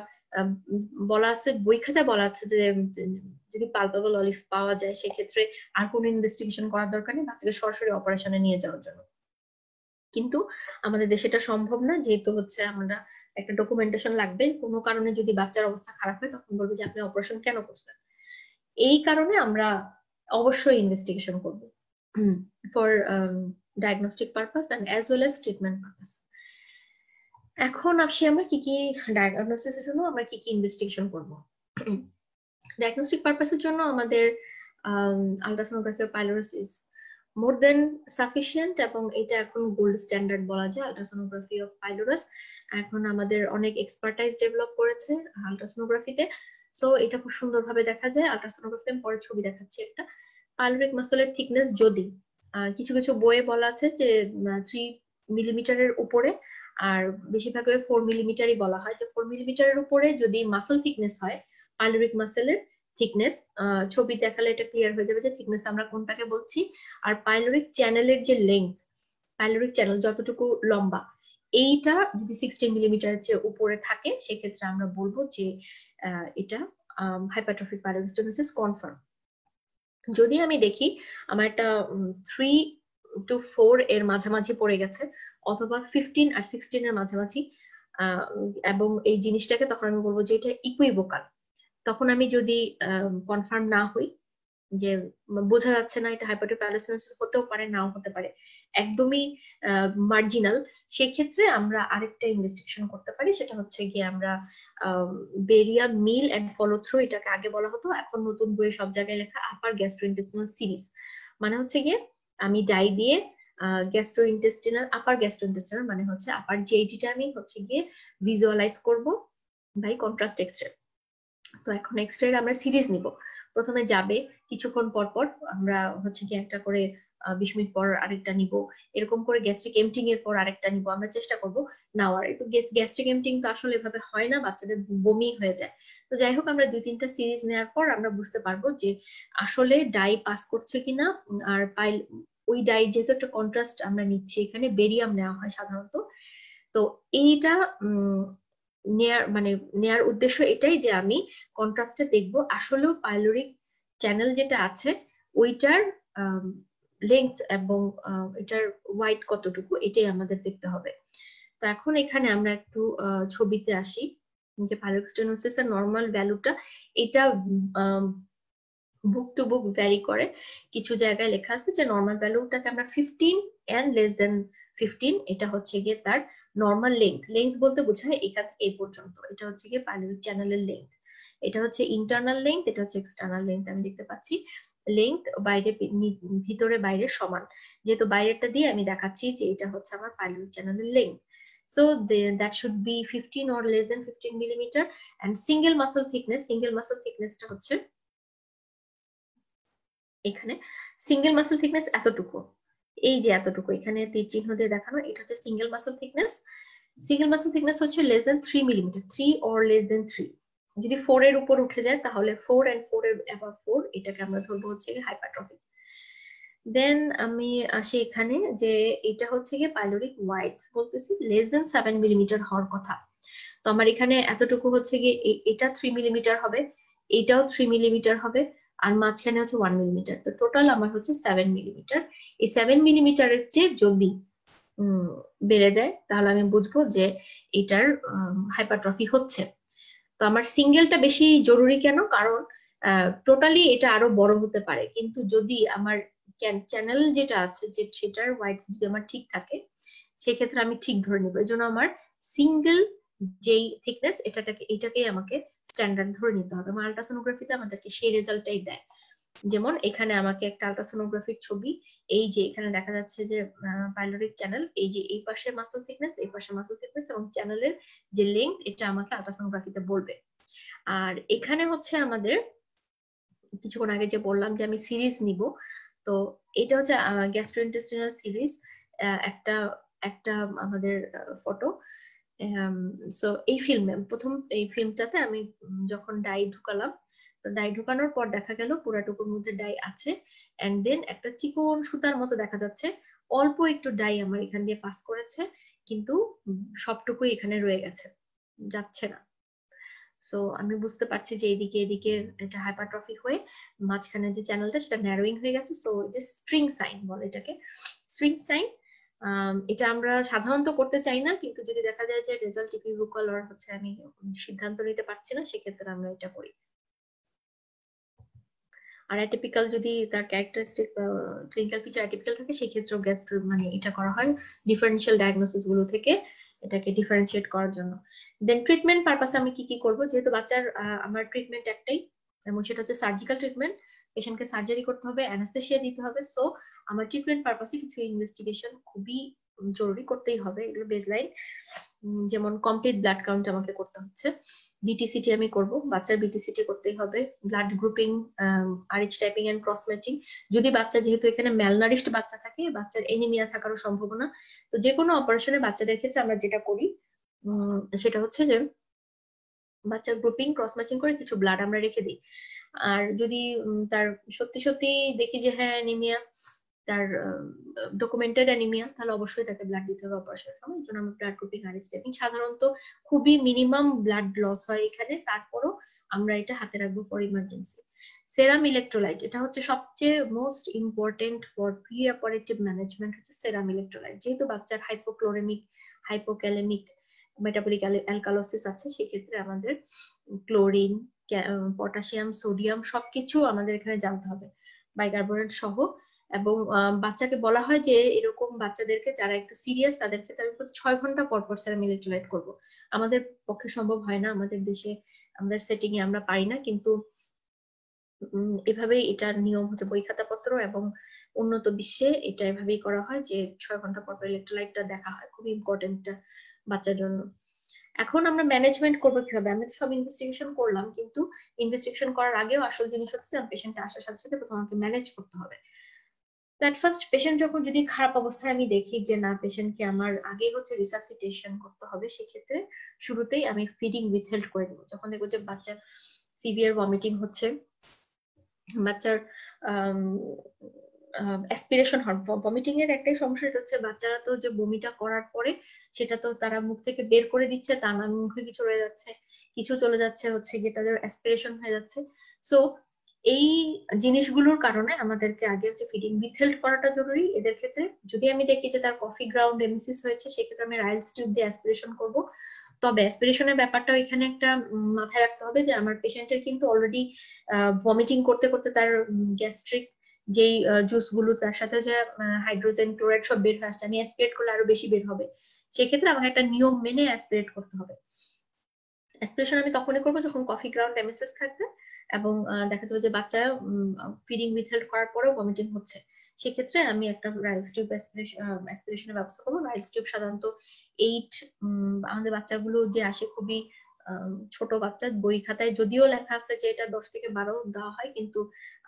বলা আছে, বই খাতায় বলা আছে যে যদি পালপেবল অলিভ পাওয়া যায় সেক্ষেত্রে আর কোনো ইনভেস্টিগেশন করার দরকার নেই, বাচ্চাকে সরাসরি অপারেশনে নিয়ে যাওয়ার জন্য। কিন্তু আমাদের দেশে এটা সম্ভব না, যেহেতু হচ্ছে আমরা একটা ডকুমেন্টেশন লাগবে। কোনো কারণে যদি বাচ্চার অবস্থা খারাপ হয়, তখন বলবে যে আপনি অপারেশন কেন করছেন। এই কারণে আমরা অবশ্যই ইনভেস্টিগেশন করব for diagnostic purpose and as well as treatment purpose. এখন আসি আমরা কি কি ডায়াগনোসিসের জন্য আমরা কি কি ইনভেস্টিগেশন করব। ডায়াগনস্টিক পারপাসের জন্য আমাদের ultrasonography of pylorus is more than sufficient, এবং এটা এখন গোল্ড স্ট্যান্ডার্ড বলা যায় আলট্রাসোনোগ্রাফি অফ পাইলোরাস। এখন আমাদের অনেক এক্সপার্টাইজ ডেভেলপ করেছে আলট্রাসোনোগ্রাফিতে, সো এটা খুব সুন্দরভাবে দেখা যায়। আলট্রাসোনোগ্রাফি আমি পরে ছবি দেখাচ্ছি একটা। পাইলোরিক মাসেলের থিকনেস যদি কিছু কিছু বইয়ে বলা আছে যে 3 মিলিমিটারের উপরে, আর বেশিরভাগ 4 মিলিমিটারই বলা হয়, যে 4 মিলিমিটারের উপরে যদি মাসেল থিকনেস হয়, পাইলোরিক মাসেলের থিকনেস, ছবি দেখালে এটা ক্লিয়ার হয়ে যাবে যে থিকনেস আমরা কোনটাকে বলছি। আর পাইলোরিক চ্যানেলের যে লেংথ, পাইলোরিক চ্যানেল যতটুকু লম্বা, এইটা যদি 16 মিলিমিটারের চেয়ে উপরে থাকে, সেক্ষেত্রে আমরা বলবো যে এটা হাইপারট্রফিক পাইলোরিক স্টেনোসিস কনফার্ম। যদি আমি দেখি আমার একটা 3 to 4 এর মাঝামাঝি পড়ে গেছে, অথবা 15 আর 16 এর মাঝামাঝি, এবং এই জিনিসটাকে, তখন আমি বলবো যে এটা ইকুইভোকাল। তখন আমি যদি কনফার্ম না হই, যে বোঝা যাচ্ছে না এটা হাইপারট্রফিক পাইলোরিক স্টেনোসিস হতেও পারে, নাও হতে পারে, একদমই মার্জিনাল, সেক্ষেত্রে আমরা আরেকটা ইনভেস্টিগেশন করতে পারি। সেটা হচ্ছে গিয়ে আমরা বেরিয়া মিল এন্ড ফলো থ্রু, এটাকে আগে বলা হতো, এখন নতুন বইয়ে সব জায়গায় লেখা আপার গ্যাস্ট্রোইন্টেস্টিনাল সিরিজ। মানে হচ্ছে গিয়ে আমি ডাই দিয়ে গ্যাস্ট্রোইন্টেস্টিনাল, আপার গ্যাস্ট্রোইন্টেস্টিনাল মানে হচ্ছে আপার জিআইটিটা আমি হচ্ছে গিয়ে ভিজুয়ালাইজ করব বাই কন্ট্রাস্ট এক্সরে। তো এখন এক্সরে আমরা সিরিজ নিব, প্রথমে যাবে, কিছুক্ষণ পর পর আমরা হচ্ছে কি একটা করে 20 মিনিট পর আরেকটা নিব, এরকম করে গ্যাস্ট্রিক এমটিং এর পর আরেকটা নিব, আমরা চেষ্টা করব নেওয়ার। একটু গ্যাস্ট্রিক এমটিং তো আসলে এভাবে হয় না, বাচ্চাদের বমি হয়ে যায়। তো যাই হোক, আমরা 2-3টা সিরিজ নেওয়ার পর আমরা বুঝতে পারবো যে আসলে ডাই পাস করছে কিনা। আর ওই ডাই যেহেতু একটা কন্ট্রাস্ট আমরা নিচ্ছি, এখানে বেরিয়াম নেওয়া হয় সাধারণত। তো এইটা নেয়ার উদ্দেশ্য এটাই যে আমি কন্ট্রাস্টে দেখবো আসলেও পাইলোরিক চ্যানেল যেটা আছে ওইটার লেন্থ এবং এটার ওয়াইড কতটুকু, এটাই আমাদের দেখতে হবে। তো এখন এখানে আমরা একটু ছবিতে আসি, যে পাইলোরিক স্টেনোসিস এর নরমাল ভ্যালুটা, এটা বুক টু বুক ভ্যারি করে। কিছু জায়গায় লেখা আছে যে নর্মাল ভ্যালুটাকে আমরা 15 এন্ড লেস দেন 15, এটা হচ্ছে গিয়ে তার নর্মাল লেন্থ। লেন্থ বলতে বোঝায় এখান থেকে এই পর্যন্ত, এটা হচ্ছে গিয়ে পাইলোরিক চ্যানেলের লেন্থ। এটা হচ্ছে ইন্টারনাল লেন্থ, এটা হচ্ছে এক্সটার্নাল লেন্থ। আমি দেখতে পাচ্ছি লেন্থ বাইরে ভিতরে বাইরে সমান, যেহেতু বাইরেটা দিয়ে আমি দেখাচ্ছি যে এটা হচ্ছে আমার পাইলোরিক চ্যানেলের length. So that should be 15 or less than 15 millimeter. And single muscle thickness টা হচ্ছে এখানে সিঙ্গেল মাসল থিকনেস এতটুকু, এই যে এতটুকু এখানে তীর চিহ্ন দিয়ে দেখানো, এটা হচ্ছে single muscle thickness. Single muscle thickness হচ্ছে less than 3 millimetre, 3 or less than 3। যদি 4 এর উপর উঠে যায় তাহলে 4 এন্ড 4 এর অ্যাবাভ 4, এটাকে আমরা ধরবো হচ্ছে হাইপারট্রফি। দেন আমি আসি এখানে যে এটা হচ্ছে গিয়ে পাইলোরিক ওয়াইড, বলতেছি লেস দেন 7 মিলিমিটার হওয়ার কথা। তো আমার এখানে এতটুকু হচ্ছে গিয়ে এটা 3 মিলিমিটার হবে, এটাও 3 মিলিমিটার হবে, আর মাঝখানে হচ্ছে 1 মিলিমিটার। তো টোটাল আমার হচ্ছে 7 মিলিমিটার। এই 7 মিলিমিটারের চেয়ে যদি বেড়ে যায় তাহলে আমি বুঝবো যে এটার হাইপারট্রফি হচ্ছে। তো আমার সিঙ্গেলটা বেশি জরুরি কেন, কারণ টোটালি এটা আরো বড় হতে পারে, কিন্তু যদি আমার চ্যানেল যেটা আছে যে সেটার ওয়াইড যদি আমার ঠিক থাকে সেক্ষেত্রে আমি ঠিক ধরে নিব। এই জন্য আমার সিঙ্গেল যেই থিকনেস এটাকেই আমাকে স্ট্যান্ডার্ড ধরে নিতে হবে। আমার আলট্রাসোনোগ্রাফিতে আমাদেরকে সেই রেজাল্টটাই দেয়। যেমন এখানে আমাকে একটা আলট্রাসোনোগ্রাফির ছবি, এই যে এখানে দেখা যাচ্ছে যে পাইলোরিক চ্যানেল, এই যে এই পাশে মাসল থিকনেস, এই পাশে মাসল থিকনেস এবং চ্যানেলের যে লেংথ, এটা আমাকে আলট্রাসোনোগ্রাফিতে বলবে। আর এখানে হচ্ছে আমাদের কিছুক্ষণ আগে যে বললাম যে আমি সিরিজ নিব, তো এটা হচ্ছে গ্যাস্ট্রোইন্টেস্টিনাল সিরিজ, একটা একটা আমাদের ফটো। সো এই ফিল্মটাতে আমি যখন ডাই ঢুকালাম, তো ডাই ঢুকানোর পর দেখা গেল পুরাটুকুর মধ্যে ডাই আছে, এন্ড দেন একটা চিকন সুতার মতো দেখা যাচ্ছে, অল্প একটু ডাই আমার এখান দিয়ে পাস করেছে, কিন্তু সবটুকুই এখানে রয়ে গেছে, যাচ্ছে না। সো আমি বুঝতে পারছি যে এদিকে এটা হাইপারট্রফি হয়ে মাঝখানে যে চ্যানেলটা সেটা ন্যারোইং হয়ে গেছে। সো এটা স্ট্রিং সাইন বলে, এটাকে স্ট্রিং সাইন। এটা আমরা সাধারণত করতে চাই না, কিন্তু যদি দেখা যায় যে রেজাল্ট ইকুইভোকাল আর হচ্ছে আমি সিদ্ধান্ত নিতে পারছি না, সেক্ষেত্রে আমরা এটা করি। আর অ্যাটিপিক্যাল যদি তার ক্যারেক্টারিস্টিক ক্লিনিক্যাল ফিচার অ্যাটিপিক্যাল থাকে সেক্ষেত্রেও গ্যাস্ট্রো মানে এটা করা হয় ডিফারেন্সিয়াল ডায়াগনোসিস গুলো থেকে এটাকে ডিফারেন্সিয়েট করার জন্য। দেন ট্রিটমেন্ট পারপাসে আমি কি করব, যেহেতু বাচ্চার আমার ট্রিটমেন্ট একটাই এবং সেটা হচ্ছে সার্জিক্যাল ট্রিটমেন্ট, পেশেন্টকে সার্জারি করতে হবে, অ্যানাস্থেসিয়া দিতে হবে। সো আমার ট্রিটমেন্ট পারপাসে কিছু ইনভেস্টিগেশন খুবই জরুরি করতেই হবে, এগুলো বেসলাইন। যেমন কমপ্লিট ব্লাড কাউন্ট আমাকে করতে হচ্ছে, বিটিসিটি আমি করব, বাচ্চার বিটিসিটি করতেই হবে, blood grouping, Rh typing and cross matching. যদি বাচ্চা, যেহেতু এখানে ম্যালনারিশড বাচ্চা থাকে, বাচ্চার এনিমিয়া থাকারও সম্ভাবনা, তো যে কোনো অপারেশনে বাচ্চাদের ক্ষেত্রে আমরা যেটা করি সেটা হচ্ছে যে বাচ্চার গ্রুপিং ক্রস ম্যাচিং করে কিছু ব্লাড আমরা রেখে দিই। আর যদি তার সত্যি সত্যি দেখি যে হ্যাঁ অ্যানিমিয়া, তার ডকুমেন্টেড অ্যানিমিয়া, তাহলে অবশ্যই তাকে ব্লাড দিতে হবে অপারেশনের সময়। এই জন্য আমরা ব্লাড গ্রুপিং আরএইচ টাইপিং, সাধারণত খুবই মিনিমাম ব্লাড লস হয় এখানে, তারপরও আমরা এটা হাতে রাখবো ফর ইমার্জেন্সি। সেরাম ইলেকট্রোলাইট, এটা হচ্ছে সবচেয়ে most important for pre operative management, হচ্ছে সেরাম ইলেকট্রোলাইট। যেহেতু বাচ্চার হাইপোক্লোরেমিক, হাইপোক্যালেমিক, মেটাবলিক অ্যালকালোসিস আছে, সেক্ষেত্রে আমাদের ক্লোরিন, পটাশিয়াম, সোডিয়াম সবকিছু আমাদের এখানে জানতে হবে, বাইকার্বনেট সহ। এবং বাচ্চাকে বলা হয় যে এরকম বাচ্চাদেরকে যারা একটু সিরিয়াস তাদেরকে তার 6 ঘন্টা পর পর সেরাম ইলেকট্রোলাইট করবো। আমাদের পক্ষে সম্ভব হয় না, আমাদের দেশে আমাদের সেটিং এ আমরা পারি না, কিন্তু এভাবেই এটার নিয়ম হচ্ছে বই খাতাপত্র এবং উন্নত বিশ্বে এটা এভাবেই করা হয় যে 6 ঘন্টা পর পর ইলেকট্রোলাইটটা দেখা হয়, খুবই ইম্পর্টেন্ট বাচ্চার জন্য। এখন আমরা ম্যানেজমেন্ট করবো কিভাবে, আমি সব ইনভেস্টিগেশন করলাম, কিন্তু ইনভেস্টিগেশন করার আগেও আসল জিনিস হচ্ছে পেশেন্টটা আসার সাথে সাথে প্রথমে আমাকে ম্যানেজ করতে হবে। দ্যাট ফার্স্ট, পেশেন্ট যখন যদি খারাপ অবস্থায় আমি দেখি যে না পেশেন্টকে আমার আগে হচ্ছে রিসাসিটেশন করতে হবে, সেক্ষেত্রে শুরুতেই আমি ফিডিং উইথহেল্ড করে দেবো। যখন দেখবো যে বাচ্চার সিভিয়ার ভমিটিং হচ্ছে, বাচ্চার অ্যাসপিরেশন হয়, ভমিটিং এর একটাই সমস্যা হচ্ছে বাচ্চারা তো যে বমিটা করার পরে সেটা তো তারা মুখ থেকে বের করে দিচ্ছে, তা না মুখে কিছু রয়ে যাচ্ছে, কিছু চলে যাচ্ছে হচ্ছে গিয়ে তাদের অ্যাসপিরেশন হয়ে যাচ্ছে। সো এই জিনিসগুলোর কারণে আমাদেরকে আগে হচ্ছে ফিডিং উইথহেল্ড করাটা জরুরি এদের ক্ষেত্রে। যদি আমি দেখি যে তার কফি গ্রাউন্ড এমসিস হয়েছে, সেক্ষেত্রে আমি রাইলস টিউব দিয়ে অ্যাসপিরেশন করবো। তবে অ্যাসপিরেশনের ব্যাপারটাও এখানে একটা মাথায় রাখতে হবে যে আমার পেশেন্টের কিন্তু অলরেডি ভমিটিং করতে করতে তার গ্যাস্ট্রিক যেই জুস গুলো তার সাথে যে হাইড্রোজেন ক্লোরাইড সব বের হয়ে আসছে, আমি অ্যাসপিরেট করলে আরো বেশি বের হবে, সেক্ষেত্রে আমাকে একটা নিয়ম মেনে অ্যাসপিরেট করতে হবে। অ্যাসপিরেশন আমি তখনই করবো যখন কফি গ্রাউন্ড এমএসএস থাকবে এবং দেখা যাবে যে বাচ্চা ফিডিং উইথহেল্ড করার পরেও ভমিটিং হচ্ছে, সেক্ষেত্রে আমি একটা রাইলস টিউব অ্যাসপিরেশনের ব্যবস্থা করবো। রাইলস টিউব সাধারণত 8 আমাদের বাচ্চাগুলো যে আসে খুবই ছোট বাচ্চা, বই খাতায় যদিও লেখা আছে যে এটা 10 থেকে 12 দেওয়া হয়, কিন্তু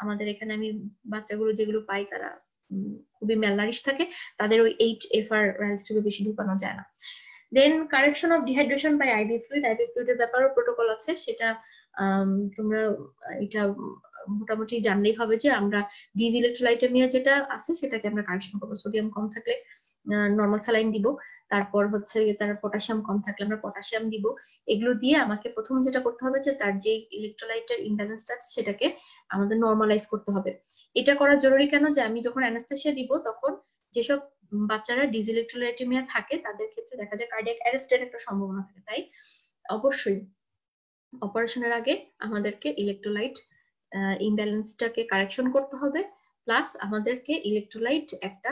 আমাদের এখানে আমি বাচ্চাগুলো যেগুলো পাই তারা খুবই ম্যালনারিশ থাকে, তাদের ওই 8 FR রাইলস টিউবে বেশি ঢুকানো যায় না। Then correction of dehydration by IV fluid, IV ফ্লুইডের ব্যাপারেও প্রোটোকল আছে, সেটা তোমরা এটা মোটামুটি জানলেই হবে যে আমরা ডিসইলেকট্রোলাইটেমিয়া যেটা আছে সেটাকে আমরা কারেকশন করবো। সোডিয়াম কম থাকলে নর্মাল স্যালাইন দিব, তারপর হচ্ছে তার পটাশিয়াম কম থাকলে আমরা পটাশিয়াম দিব। এগুলো দিয়ে আমাকে প্রথম যেটা করতে হবে যে তার যে ইলেকট্রোলাইটের ইমব্যালেন্সটা আছে সেটাকে আমাদের নর্মালাইজ করতে হবে। এটা করা জরুরি কেন, যে আমি যখন অ্যানাস্থেসিয়া দিব তখন যেসব বাচ্চারা ডিসইলেকট্রোলাইটেমিয়া থাকে তাদের ক্ষেত্রে দেখা যায় কার্ডিয়াক অ্যারেস্টের একটা সম্ভাবনা থাকে, তাই অবশ্যই অপারেশনের আগে আমাদেরকে ইলেকট্রোলাইট ইমব্যালেন্সটাকে কারেকশন করতে হবে, প্লাস আমাদেরকে ইলেকট্রোলাইট একটা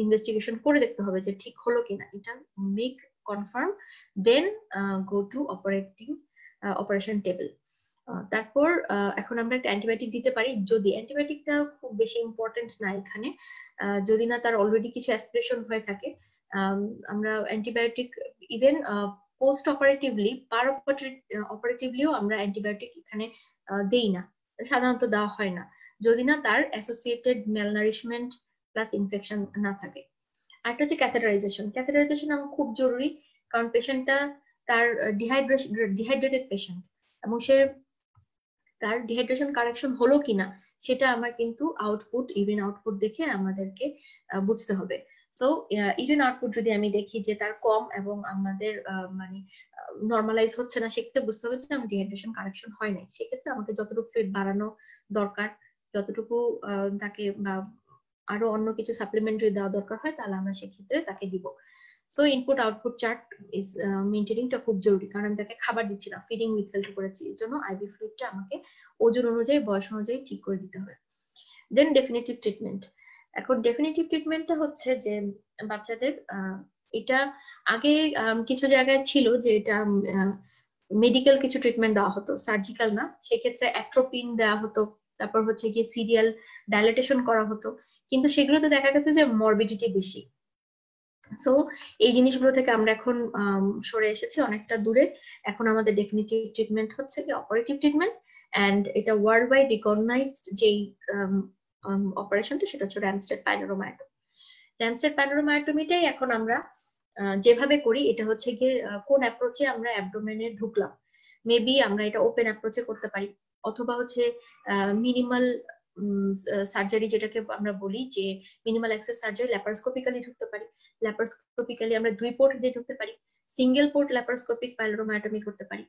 ইনভেস্টিগেশন করে দেখতে হবে যে ঠিক হলো কিনা, এটা make confirm, then go to operation table. তারপর এখন আমরা একটা অ্যান্টিবায়োটিক দিতে পারি, যদি অ্যান্টিবায়োটিকটা খুব বেশি ইম্পর্টেন্ট না এখানে, যদি না তার অলরেডি কিছু অ্যাসপিরেশন হয়ে থাকে, আমরা অ্যান্টিবায়োটিক ইভেন পোস্ট অপারেটিভলি পার অপারেটিভলিও আমরা অ্যান্টিবায়োটিক এখানে দেই না, সাধারণত দেওয়া হয় না, যদি না তার অ্যাসোসিয়েটেড ম্যালনারিশমেন্ট প্লাস ইনফেকশন না থাকে। আরেকটা হচ্ছে ক্যাথেটারাইজেশন। ক্যাথেটারাইজেশন আমার খুব জরুরি, কারণ পেশেন্টটা তার ডিহাইড্রেটেড পেশেন্ট এবং সে তার ডিহাইড্রেশন কারেকশন হলো কিনা সেটা আমার কিন্তু আউটপুট, ইউরিন আউটপুট দেখে আমাদেরকে বুঝতে হবে। সো ইউরিন আউটপুট যদি আমি দেখি যে তার কম এবং আমাদের মানে নর্মালাইজ হচ্ছে না, সেক্ষেত্রে বুঝতে হবে যে আমার ডিহাইড্রেশন কারেকশন হয় নাই, সেক্ষেত্রে আমাকে যতটুকু ফ্লুইড বাড়ানো দরকার, যতটুকু তাকে বা আরো অন্য কিছু সাপ্লিমেন্ট যদি দেওয়া দরকার হয় তাহলে আমরা সেক্ষেত্রে তাকে দিব। So input output chart is মেইনটেনিংটা খুব জরুরি, কারণ আমি তাকে খাবার দিচ্ছি না, ফিডিং উইথহেল্ড করেছি, এর জন্য আইভি ফ্লুইডটা আমাকে ওজন অনুযায়ী বয়স অনুযায়ী ঠিক করে দিতে হবে। দেন ডেফিনিটিভ ট্রিটমেন্ট। এখন ডেফিনিটিভ ট্রিটমেন্টটা হচ্ছে যে বাচ্চাদের এটা আগে কিছু জায়গায় ছিল যে এটা মেডিকেল কিছু ট্রিটমেন্ট দেওয়া হতো, সার্জিক্যাল না, সেক্ষেত্রে অ্যাট্রোপিন দেওয়া হতো, তারপর হচ্ছে গিয়ে সিরিয়াল ডাইলেটেশন করা হতো, কিন্তু সেগুলোতে দেখা গেছে যে মরবিডিটি বেশি। সো এই জিনিসগুলো থেকে আমরা এখন সরে এসেছি অনেকটা দূরে, এখন আমাদের ডেফিনিটিভ ট্রিটমেন্ট হচ্ছে কি অপারেটিভ ট্রিটমেন্ট, এন্ড এটা ওয়ার্ল্ড ওয়াইড রিকগনাইজড যেই অপারেশনটা সেটা হচ্ছে র্যামস্টেড পাইলোরোমায়োটমি। র্যামস্টেড পাইলোরোমায়োটমিটাই এখন আমরা যেভাবে করি, এটা হচ্ছে গিয়ে কোন অ্যাপ্রোচে আমরা অ্যাবডোমেনে ঢুকলাম, মেবি আমরা এটা ওপেন অ্যাপ্রোচে করতে পারি, অথবা হচ্ছে মিনিমাল সার্জারি যেটাকে আমরা বলি যে মিনিমাল অ্যাক্সেস সার্জারি, ল্যাপারোস্কোপিক্যালি ঢুকতে পারি, ল্যাপারোস্কোপিক্যালি আমরা 2 পোর্ট দিয়ে ঢুকতে পারি, সিঙ্গেল পোর্ট ল্যাপারোস্কোপিক পাইলোরোমায়োটমি করতে পারি।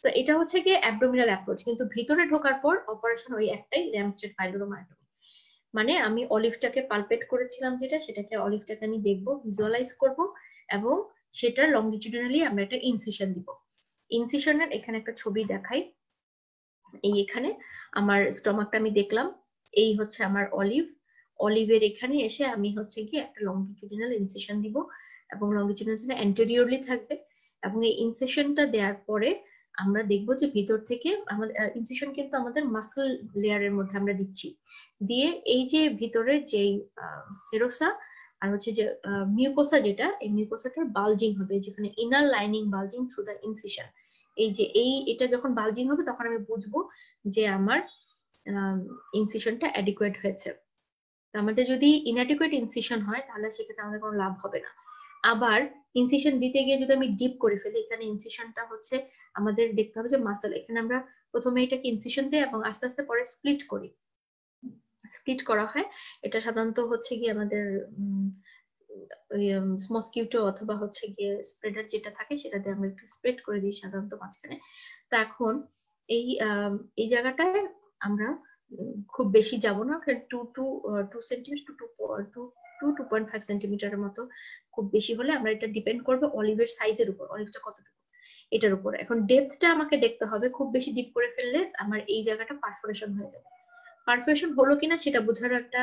তো এটা হচ্ছে গিয়ে অ্যাবডোমিনাল অ্যাপ্রোচ, কিন্তু ভিতরে ঢোকার পর অপারেশন ওই একটাই, র্যামস্টেড পাইলোরোমায়োটমি। মানে আমি অলিভটাকে পালপেট করেছিলাম সেটাকে অলিভটাকে আমি দেখবো, ভিজুয়ালাইজ করব এবং সেটার লংগিটিউডিনালি আমরা একটা ইনসিশন দিব। ইনসিশনের এখানে একটা ছবি দেখাই, এই এখানে আমার স্টমাকটা আমি দেখলাম, এই হচ্ছে আমার অলিভ, অলিভের এখানে এসে আমি হচ্ছে কি একটা লংগিটিউডিনাল ইনসিশন দিব এবং লংগিটিউডিনাল অ্যান্টেরিয়রলি থাকবে, এবং এই ইনসিশনটা দেওয়ার পরে আমরা দেখবো যে ভিতর থেকে আমাদের ইনসিশন কিন্তু আমাদের মাসল লেয়ারের মধ্যে আমরা দিচ্ছি, দিয়ে এই যে ভিতরে যেই সেরোসা আর হচ্ছে যে মিউকোসা, যেটা এই মিউকোসাটার বালজিং হবে, যেখানে inner lining bulging through the incision, এই যে এটা যখন বালজিং হবে তখন আমি বুঝবো যে আমার ইনসিশনটা অ্যাডিকুয়েট হয়েছে। আমাদের যদি ইনঅ্যাডিকুয়েট ইনসিশন হয় তাহলে সেক্ষেত্রে আমাদের কোনো লাভ হবে না। আবার ইনসিশন দিতে গিয়ে যদি আমি ডিপ করে ফেলি, এখানে ইনসিশনটা হচ্ছে আমাদের দেখতে হবে যে মাসল, এখানে আমরা প্রথমে এটাকে ইনসিশন দিই এবং আস্তে আস্তে পরে স্প্লিট করি, স্প্লিট করা হয়, এটা সাধারণত হচ্ছে গিয়ে আমাদের মসকিউটো অথবা হচ্ছে গিয়ে স্প্রেডার যেটা থাকে সেটাতে আমরা একটু স্প্রেড করে দিই সাধারণত মাঝখানে। তো এখন এই জায়গাটায় আমরা খুব বেশি যাব না, 2 সেন্টিমিটার টু 2.5 সেন্টিমিটারের মতো, খুব বেশি হলে আমরা এটা ডিপেন্ড করবে অলিভের সাইজের উপর, অলিভটা কতটুকু। এটার উপরে। এখন ডেপথটা আমাকে দেখতে হবে, খুব বেশি ডিপ করে ফেললে আমার এই জায়গাটা পারফোরেশন হয়ে যাবে। পারফোরেশন হলো কিনা সেটা বোঝার একটা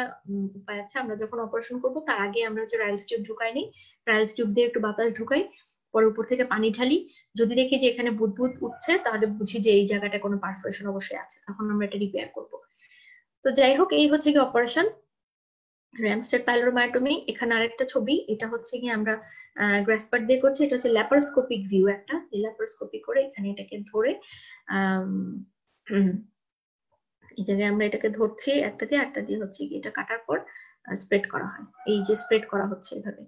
উপায় আছে। আমরা যখন অপারেশন করব তার আগে আমরা যে রাইলস টিউব ঢুকাই নিই, রাইলস টিউব দিয়ে একটু বাতাস ঢুকাই, পরে উপর থেকে পানি ঢালি, যদি দেখি যে এখানে বুদবুদ উঠছে তাহলে বুঝি যে এই জায়গাটা কোনো পারফোরেশন অবশ্যই আছে, তখন আমরা এটা রিপেয়ার করব। তো যাই হোক, এই হচ্ছে কি অপারেশন র্যামস্টেড পাইলোমায়োটমি। এখানে আরেকটা ছবি, এটা হচ্ছে কি আমরা গ্রাসপার দিয়ে করছি, এটা হচ্ছে ল্যাপারোস্কোপিক ভিউ একটা, ল্যাপারোস্কোপি করে এখানে এটাকে ধরে এই জায়গায় আমরা এটাকে ধরছি একটা দিয়ে হচ্ছে কি এটা কাটার পর স্প্রেড করা হয়, এই যে স্প্রেড করা হচ্ছে এভাবে।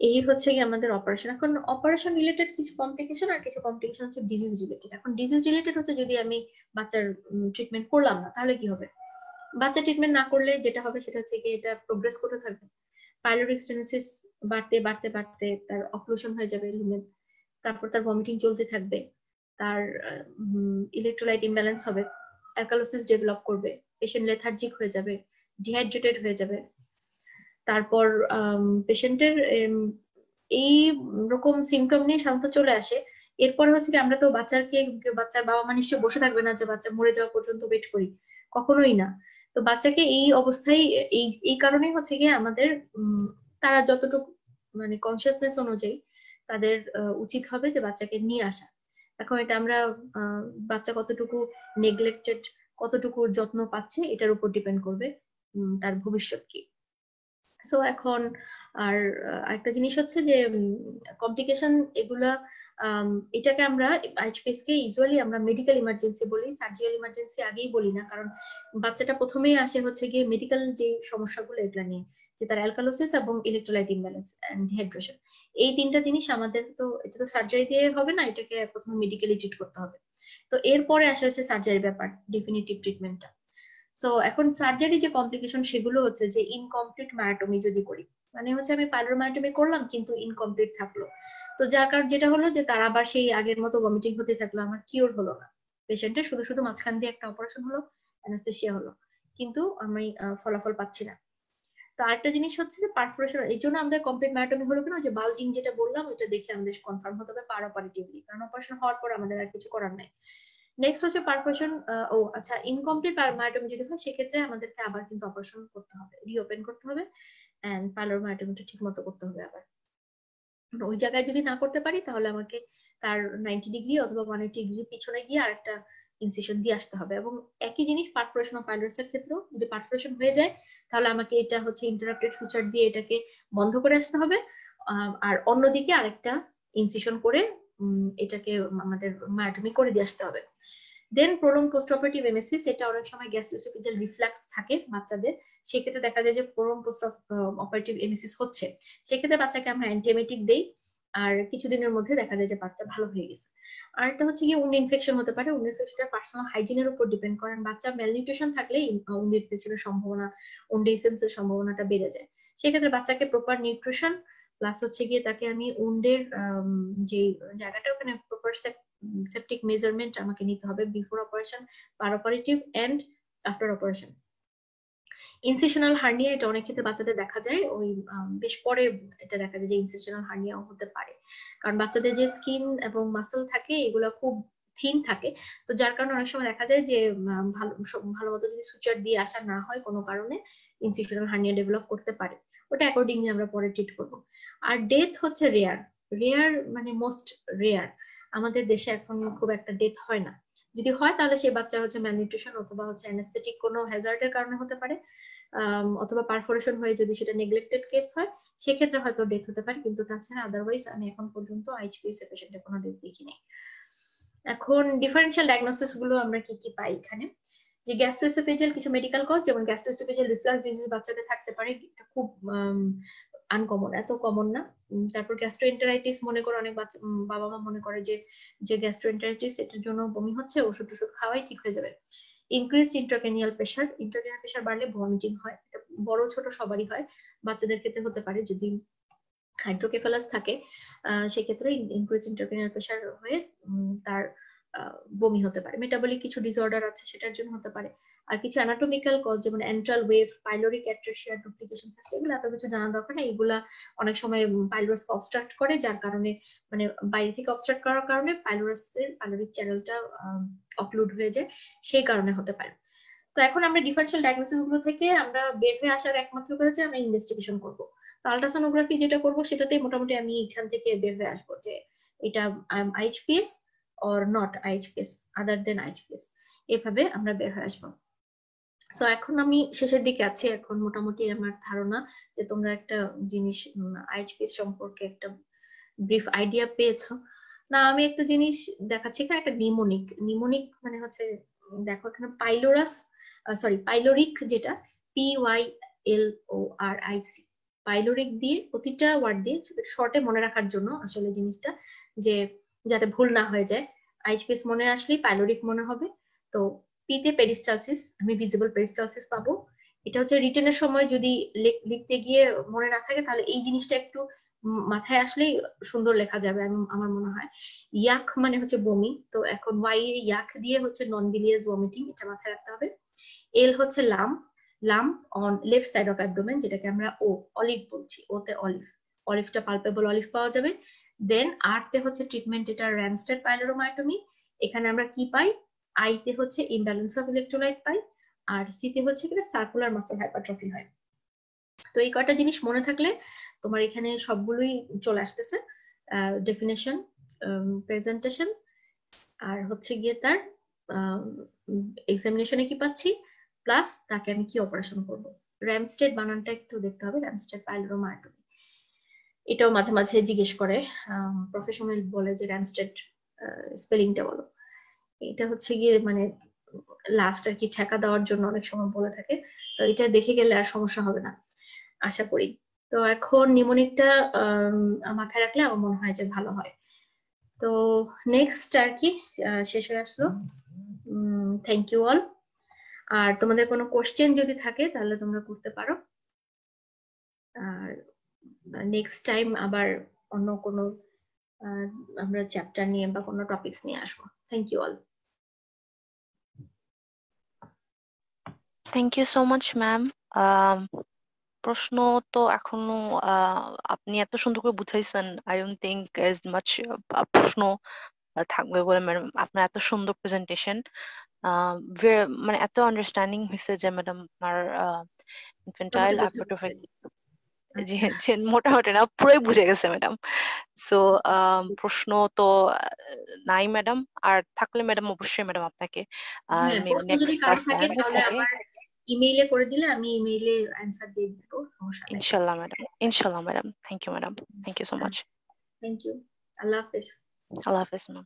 এই হচ্ছে কি আমাদের অপারেশন। এখন অপারেশন রিলেটেড কিছু কমপ্লিকেশন আর কিছু কমপ্লিকেশন হচ্ছে ডিজিজ রিলেটেড। এখন ডিজিজ রিলেটেড হচ্ছে যদি আমি বাচ্চার ট্রিটমেন্ট করলাম না তাহলে কি হবে? বাচ্চা ট্রিটমেন্ট না করলে যেটা হবে সেটা হচ্ছে কি এটা প্রোগ্রেস করতে থাকবে, পাইলোরিক স্টেনোসিস বাড়তে বাড়তে বাড়তে তার অক্লুশন হয়ে যাবে লুমেন, তারপর তার ভমিটিং চলতে থাকবে, তার ইলেকট্রোলাইট ইমব্যালেন্স হবে, অ্যালকালোসিস ডেভেলপ করবে, পেশেন্ট লেথার্জিক হয়ে যাবে, ডিহাইড্রেটেড হয়ে যাবে। তারপর পেশেন্টের এই রকম সিমটম নিয়ে শান্ত চলে আসে। এরপর হচ্ছে কি আমরা তো বাচ্চার বাবা মা নিশ্চয়ই বসে থাকবে না যে বাচ্চা মরে যাওয়া পর্যন্ত ওয়েট করি, কখনোই না। তো বাচ্চাকে এই অবস্থায় এই কারণেই হচ্ছে কি আমাদের তারা যতটুকু মানে কনসিয়াসনেস অনুযায়ী তাদের উচিত হবে যে বাচ্চাকে নিয়ে আসা। এখন এটা আমরা বাচ্চা কতটুকু নেগলেক্টেড, কতটুকু যত্ন পাচ্ছে এটার উপর ডিপেন্ড করবে তার ভবিষ্যৎ কি। সো এখন আর একটা জিনিস হচ্ছে যে কমপ্লিকেশন এগুলা, এটাকে আমরা এইচপিএস কে ইউজুয়ালি আমরা মেডিকেল ইমার্জেন্সি বলি, সার্জিক্যাল ইমার্জেন্সি আগেই বলি না, কারণ বাচ্চাটা প্রথমেই আসে হচ্ছে গিয়ে মেডিকেল যে সমস্যাগুলো এগুলা নিয়ে, যে তার অ্যালকালোসিস এবং ইলেকট্রোলাইট ইমব্যালেন্স এন্ড ডিহাইড্রেশন, এই তিনটা জিনিস আমাদের তো এটা তো সার্জারি দিয়ে হবে না, এটাকে প্রথমে মেডিকেলি ট্রিট করতে হবে। তো এরপরে আসা হচ্ছে সার্জারি ব্যাপার, ডেফিনিটিভ ট্রিটমেন্টটা। সো এখন সার্জারি যে কমপ্লিকেশন সেগুলো হচ্ছে যে ইনকমপ্লিট মায়োটমি যদি করি, মানে হচ্ছে আমি পাইলোমায়োটমি করলাম কিন্তু ইনকমপ্লিট থাকলো, তো যার কারণ যেটা হলো যে তার আবার সেই আগের মতো ভমিটিং হতে থাকলো, আমার কিওর হলো না, পেশেন্টের শুধু শুধু মাঝখান দিয়ে একটা অপারেশন হলো, অ্যানাস্থেসিয়া হলো, কিন্তু আমি ফলাফল পাচ্ছি না। তো আরেকটা জিনিস হচ্ছে যে পারফোরেশন, এই জন্য আমাদের কমপ্লিট মায়োটমি হলো কিনা, যে বালজিং যেটা বললাম ওটা দেখে আমাদের কনফার্ম হতে হবে পারঅপারেটিভলি, কারণ অপারেশন হওয়ার পর আমাদের আর কিছু করার নাই। নেক্সট হচ্ছে পারফোরেশন। ও আচ্ছা, ইনকমপ্লিট মায়োটমি যদি হয় সেক্ষেত্রে আমাদেরকে আবার কিন্তু অপারেশন করতে হবে, রিওপেন করতে হবে, এন্ড পাইলোমায়োটমিটা ঠিক মতো করতে হবে আবার। ওই জায়গায় যদি না করতে পারি তাহলে আমাকে তার 90 ডিগ্রি অথবা 180 ডিগ্রি পিছনে গিয়ে আরেকটা ইনসিশন দিয়ে আসতে হবে। এবং একই জিনিস পারফোরেশন অফ পাইলোরিস এর ক্ষেত্রেও, যদি পারফোরেশন হয়ে যায় তাহলে আমাকে এটা হচ্ছে ইন্টারাপ্টেড সুচার দিয়ে এটাকে বন্ধ করে আসতে হবে, আর অন্যদিকে আরেকটা ইনসিশন করে এটাকে আমাদের মায়োটমি করে দিয়ে আসতে হবে। দেন প্রলং পোস্ট অপারেটিভ এমএসিস, এটা অনেক সময় গ্যাস্ট্রোএসোফেজিয়াল রিফ্লাক্স থাকে বাচ্চাদের, সেক্ষেত্রে দেখা যায় যে প্রলং পোস্ট অপারেটিভ এমএসিস হচ্ছে, সেক্ষেত্রে বাচ্চাকে আমরা অ্যান্টিএমেটিক দেই, আর কিছুদিনের মধ্যে দেখা যায় যে বাচ্চা ভালো হয়ে গেছে। আর একটা হচ্ছে কি উন্ড ইনফেকশন হতে পারে, উন্ড ইনফেকশনটা পার্সোনাল হাইজিনের উপর ডিপেন্ড করেন, বাচ্চা ম্যালনিউট্রিশন থাকলে উন্ড ইনফেকশনের সম্ভাবনা, উন্ডেসেন্সের সম্ভাবনাটা বেড়ে যায়। সেক্ষেত্রে বাচ্চাকে প্রপার নিউট্রিশন প্লাস হচ্ছে গিয়ে তাকে আমি উন্ডের যে জায়গাটা ওখানে প্রপার সেপটিক মেজারমেন্ট আমাকে নিতে হবে before operation, peroperative and after operation. Incisional hernia, এটা অনেক ক্ষেত্রে বাচ্চাদের দেখা যায় ওই বেশ পরে এটা দেখা যায় যে ইনসিশনাল হার্নিয়াও হতে পারে, কারণ বাচ্চাদের যে স্কিন এবং মাসল থাকে এগুলো খুব থিন থাকে, তো যার কারণে অনেক সময় দেখা যায় যে ভালো মতো যদি সুচার দিয়ে আসা না হয় কোনো কারণে ইনসিশনাল হার্নিয়া ডেভেলপ করতে পারে, ওটা অ্যাকর্ডিংলি আমরা পরে ট্রিট করব। আর ডেথ হচ্ছে রেয়ার, রেয়ার মানে মোস্ট রেয়ার, আমাদের দেশে এখন খুব একটা ডেথ হয় না, যদি হয় তাহলে সেই বাচ্চা হচ্ছে ম্যালনিউট্রিশন অথবা হচ্ছে অ্যানাস্থেটিক কোনো হ্যাজার্ডের কারণে হতে পারে, অথবা পারফোরেশন হয়ে যদি সেটা নেগলেক্টেড কেস হয় সেক্ষেত্রে হয়তো ডেথ হতে পারে, কিন্তু তাছাড়া আদারওয়াইজ আমি এখন পর্যন্ত এইচপিএস এর পেশেন্টের কোনো ডেথ দেখিনি। এখন ডিফারেন্সিয়াল ডায়াগনোসিস গুলো আমরা কি কি পাই এখানে, যে গ্যাস্ট্রোএসোফেজিয়াল কিছু মেডিকেল কজ, যেমন গ্যাস্ট্রোএসোফেজিয়াল রিফ্লাক্স ডিজিজ বাচ্চাদের থাকতে পারে, এটা খুব আনকমন, এত কমন না। তারপর গ্যাস্ট্রোএন্টারাইটিস মনে করে অনেক বাবা মা মনে করে যে গ্যাস্ট্রোএন্টারাইটিস এটার জন্য বমি হচ্ছে, ওষুধ টষুধ খাওয়াই ঠিক হয়ে যাবে। Increased intracranial pressure, intracranial pressure বাড়লে ভমিটিং হয়, বড় ছোট সবারই হয়, বাচ্চাদের ক্ষেত্রে হতে পারে যদি হাইড্রোকেফালাস থাকে, সেক্ষেত্রে ইনক্রিজ ইন্ট্রাক্রেনিয়াল প্রেসার হয়ে তার বমি হতে পারে। মেটাবলিক কিছু ডিসঅর্ডার আছে সেটার জন্য হতে পারে। আর কিছু অ্যানাটমিক্যাল কজ যেমন antral web, pyloric atresia, duplication system, এগুলো এত কিছু জানা দরকার না। এগুলা অনেক সময় পাইলোরাসকে অবস্ট্রাক্ট করে, যার কারণে মানে বাইরে থেকে অবস্ট্রাক্ট করার কারণে পাইলোরিক চ্যানেলটা অক্লুড হয়ে যায়, সেই কারণে হতে পারে। তো এখন আমরা ডিফারেন্সিয়াল ডায়াগনোসিস গুলো থেকে আমরা বের হয়ে আসার একমাত্র উপায় হচ্ছে আমরা ইনভেস্টিগেশন করব। তো আলট্রাসোনোগ্রাফি যেটা করব সেটাতেই মোটামুটি আমি এখান থেকে বের হয়ে আসবো যে এটা IHPS or not IHPS, other than IHPS, এভাবে আমরা বের হয়ে আসবো। সো এখন আমি শেষের দিকে আছি, এখন মোটামুটি আমার ধারণা যে তোমরা একটা জিনিস IHPS সম্পর্কে একটা ব্রিফ আইডিয়া পেয়েছো। না, আমি একটা জিনিস দেখাচ্ছি এখানে, একটা নিমোনিক মানে হচ্ছে, দেখো এখানে পাইলোরিক, যেটা PYLORIC, পাইলোরিক দিয়ে প্রতিটা ওয়ার্ড দিয়ে শর্টে মনে রাখার জন্য আসলে জিনিসটা, যে যাতে ভুল না হয়ে যায়। IHPS মনে আসলেই পাইলোরিক মনে হবে। তো পিতে পেরিস্টালসিস, আমি ভিজিবল পেরিস্টালসিস পাবো। এটা হচ্ছে রিটেনের সময় যদি লিখতে গিয়ে মনে না থাকে, তাহলে এই জিনিসটা একটু মাথায় আসলেই সুন্দর লেখা যাবে আমার মনে হয়। ইয়াক মানে হচ্ছে বমি, তো এখন ওয়াই ইয়াক দিয়ে হচ্ছে নন বিলিয়াস ভমিটিং, এটা মাথায় রাখতে হবে। এল হচ্ছে lump on left side of abdomen, যেটাকে আমরা অলিভ বলছি, ওতে অলিভটা পালপেবল অলিভ পাওয়া যাবে। দেন আর তে হচ্ছে ট্রিটমেন্ট, এটা র্যামস্টেড পাইলোরোমায়োটমি। এখানে আমরা কি পাই? আই তে হচ্ছে ইমব্যালেন্স অফ ইলেকট্রোলাইট পাই, আর সি তে হচ্ছে কিনা সার্কুলার মাসল হাইপারট্রফি হয়। তো এই কয়টা জিনিস মনে থাকলে তোমার এখানে সবগুলোই চলে আসতেছে, ডেফিনেশন, প্রেজেন্টেশন, আর হচ্ছে গিয়ে তার এক্সামিনেশনে কি পাচ্ছি, প্লাস তাকে আমি কি অপারেশন করব। র্যামস্টেড বানানটা একটু দেখতে হবে, র্যামস্টেড পাইলোরোমায়োটমি, এটাও মাঝে মাঝে জিজ্ঞেস করে, প্রফেশনাল বলে যে র্যামস্টেড স্পেলিংটা বলো। এটা হচ্ছে গিয়ে মানে লাস্ট আর কি ঠেকা দেওয়ার জন্য অনেক সময় বলে থাকে। তো এটা দেখে গেলে আর সমস্যা হবে না আশা করি। তো এখন নিমোনিকটা মাথায় রাখলে আমার মনে হয় যে ভালো হয়। তো নেক্সট আর কি শেষ হয়ে আসলো। Thank you all. আর তোমাদের কোনো কোশ্চেন যদি থাকে তাহলে তোমরা করতে পারো, আর নেক্সট টাইম আবার অন্য কোনো আমরা চ্যাপ্টার নিয়ে বা কোনো টপিকস নিয়ে আসবো। Thank you all. Thank you so much ma'am. প্রশ্ন তো এখনো আপনি এত সুন্দর করে বুঝাইছেন, I don't think as much প্রশ্ন থাকবে বলে। ম্যাডাম আপনার এত সুন্দর প্রেজেন্টেশন, মানে এত আন্ডারস্ট্যান্ডিং হয়েছে যে ম্যাডাম আপনার ইনফ্যান্টাইল হাইপারট্রফিক যে মোটামুটি না পুরোই বুঝে গেছে ম্যাডাম। সো প্রশ্ন তো নাই ম্যাডাম, আর থাকলে ম্যাডাম অবশ্যই ম্যাডাম আপনাকে নেক্সট ক্লাসে জানাবো। ইমেইলে করে দিলে আমি ইমেইলে অ্যানসার দিয়ে দেব, সমস্যা নেই। ইনশাআল্লাহ madam. Thank you madam, thank you so much. Thank you, আল্লাহ হাফেজ। আল্লাহ হাফেজ ম্যাম।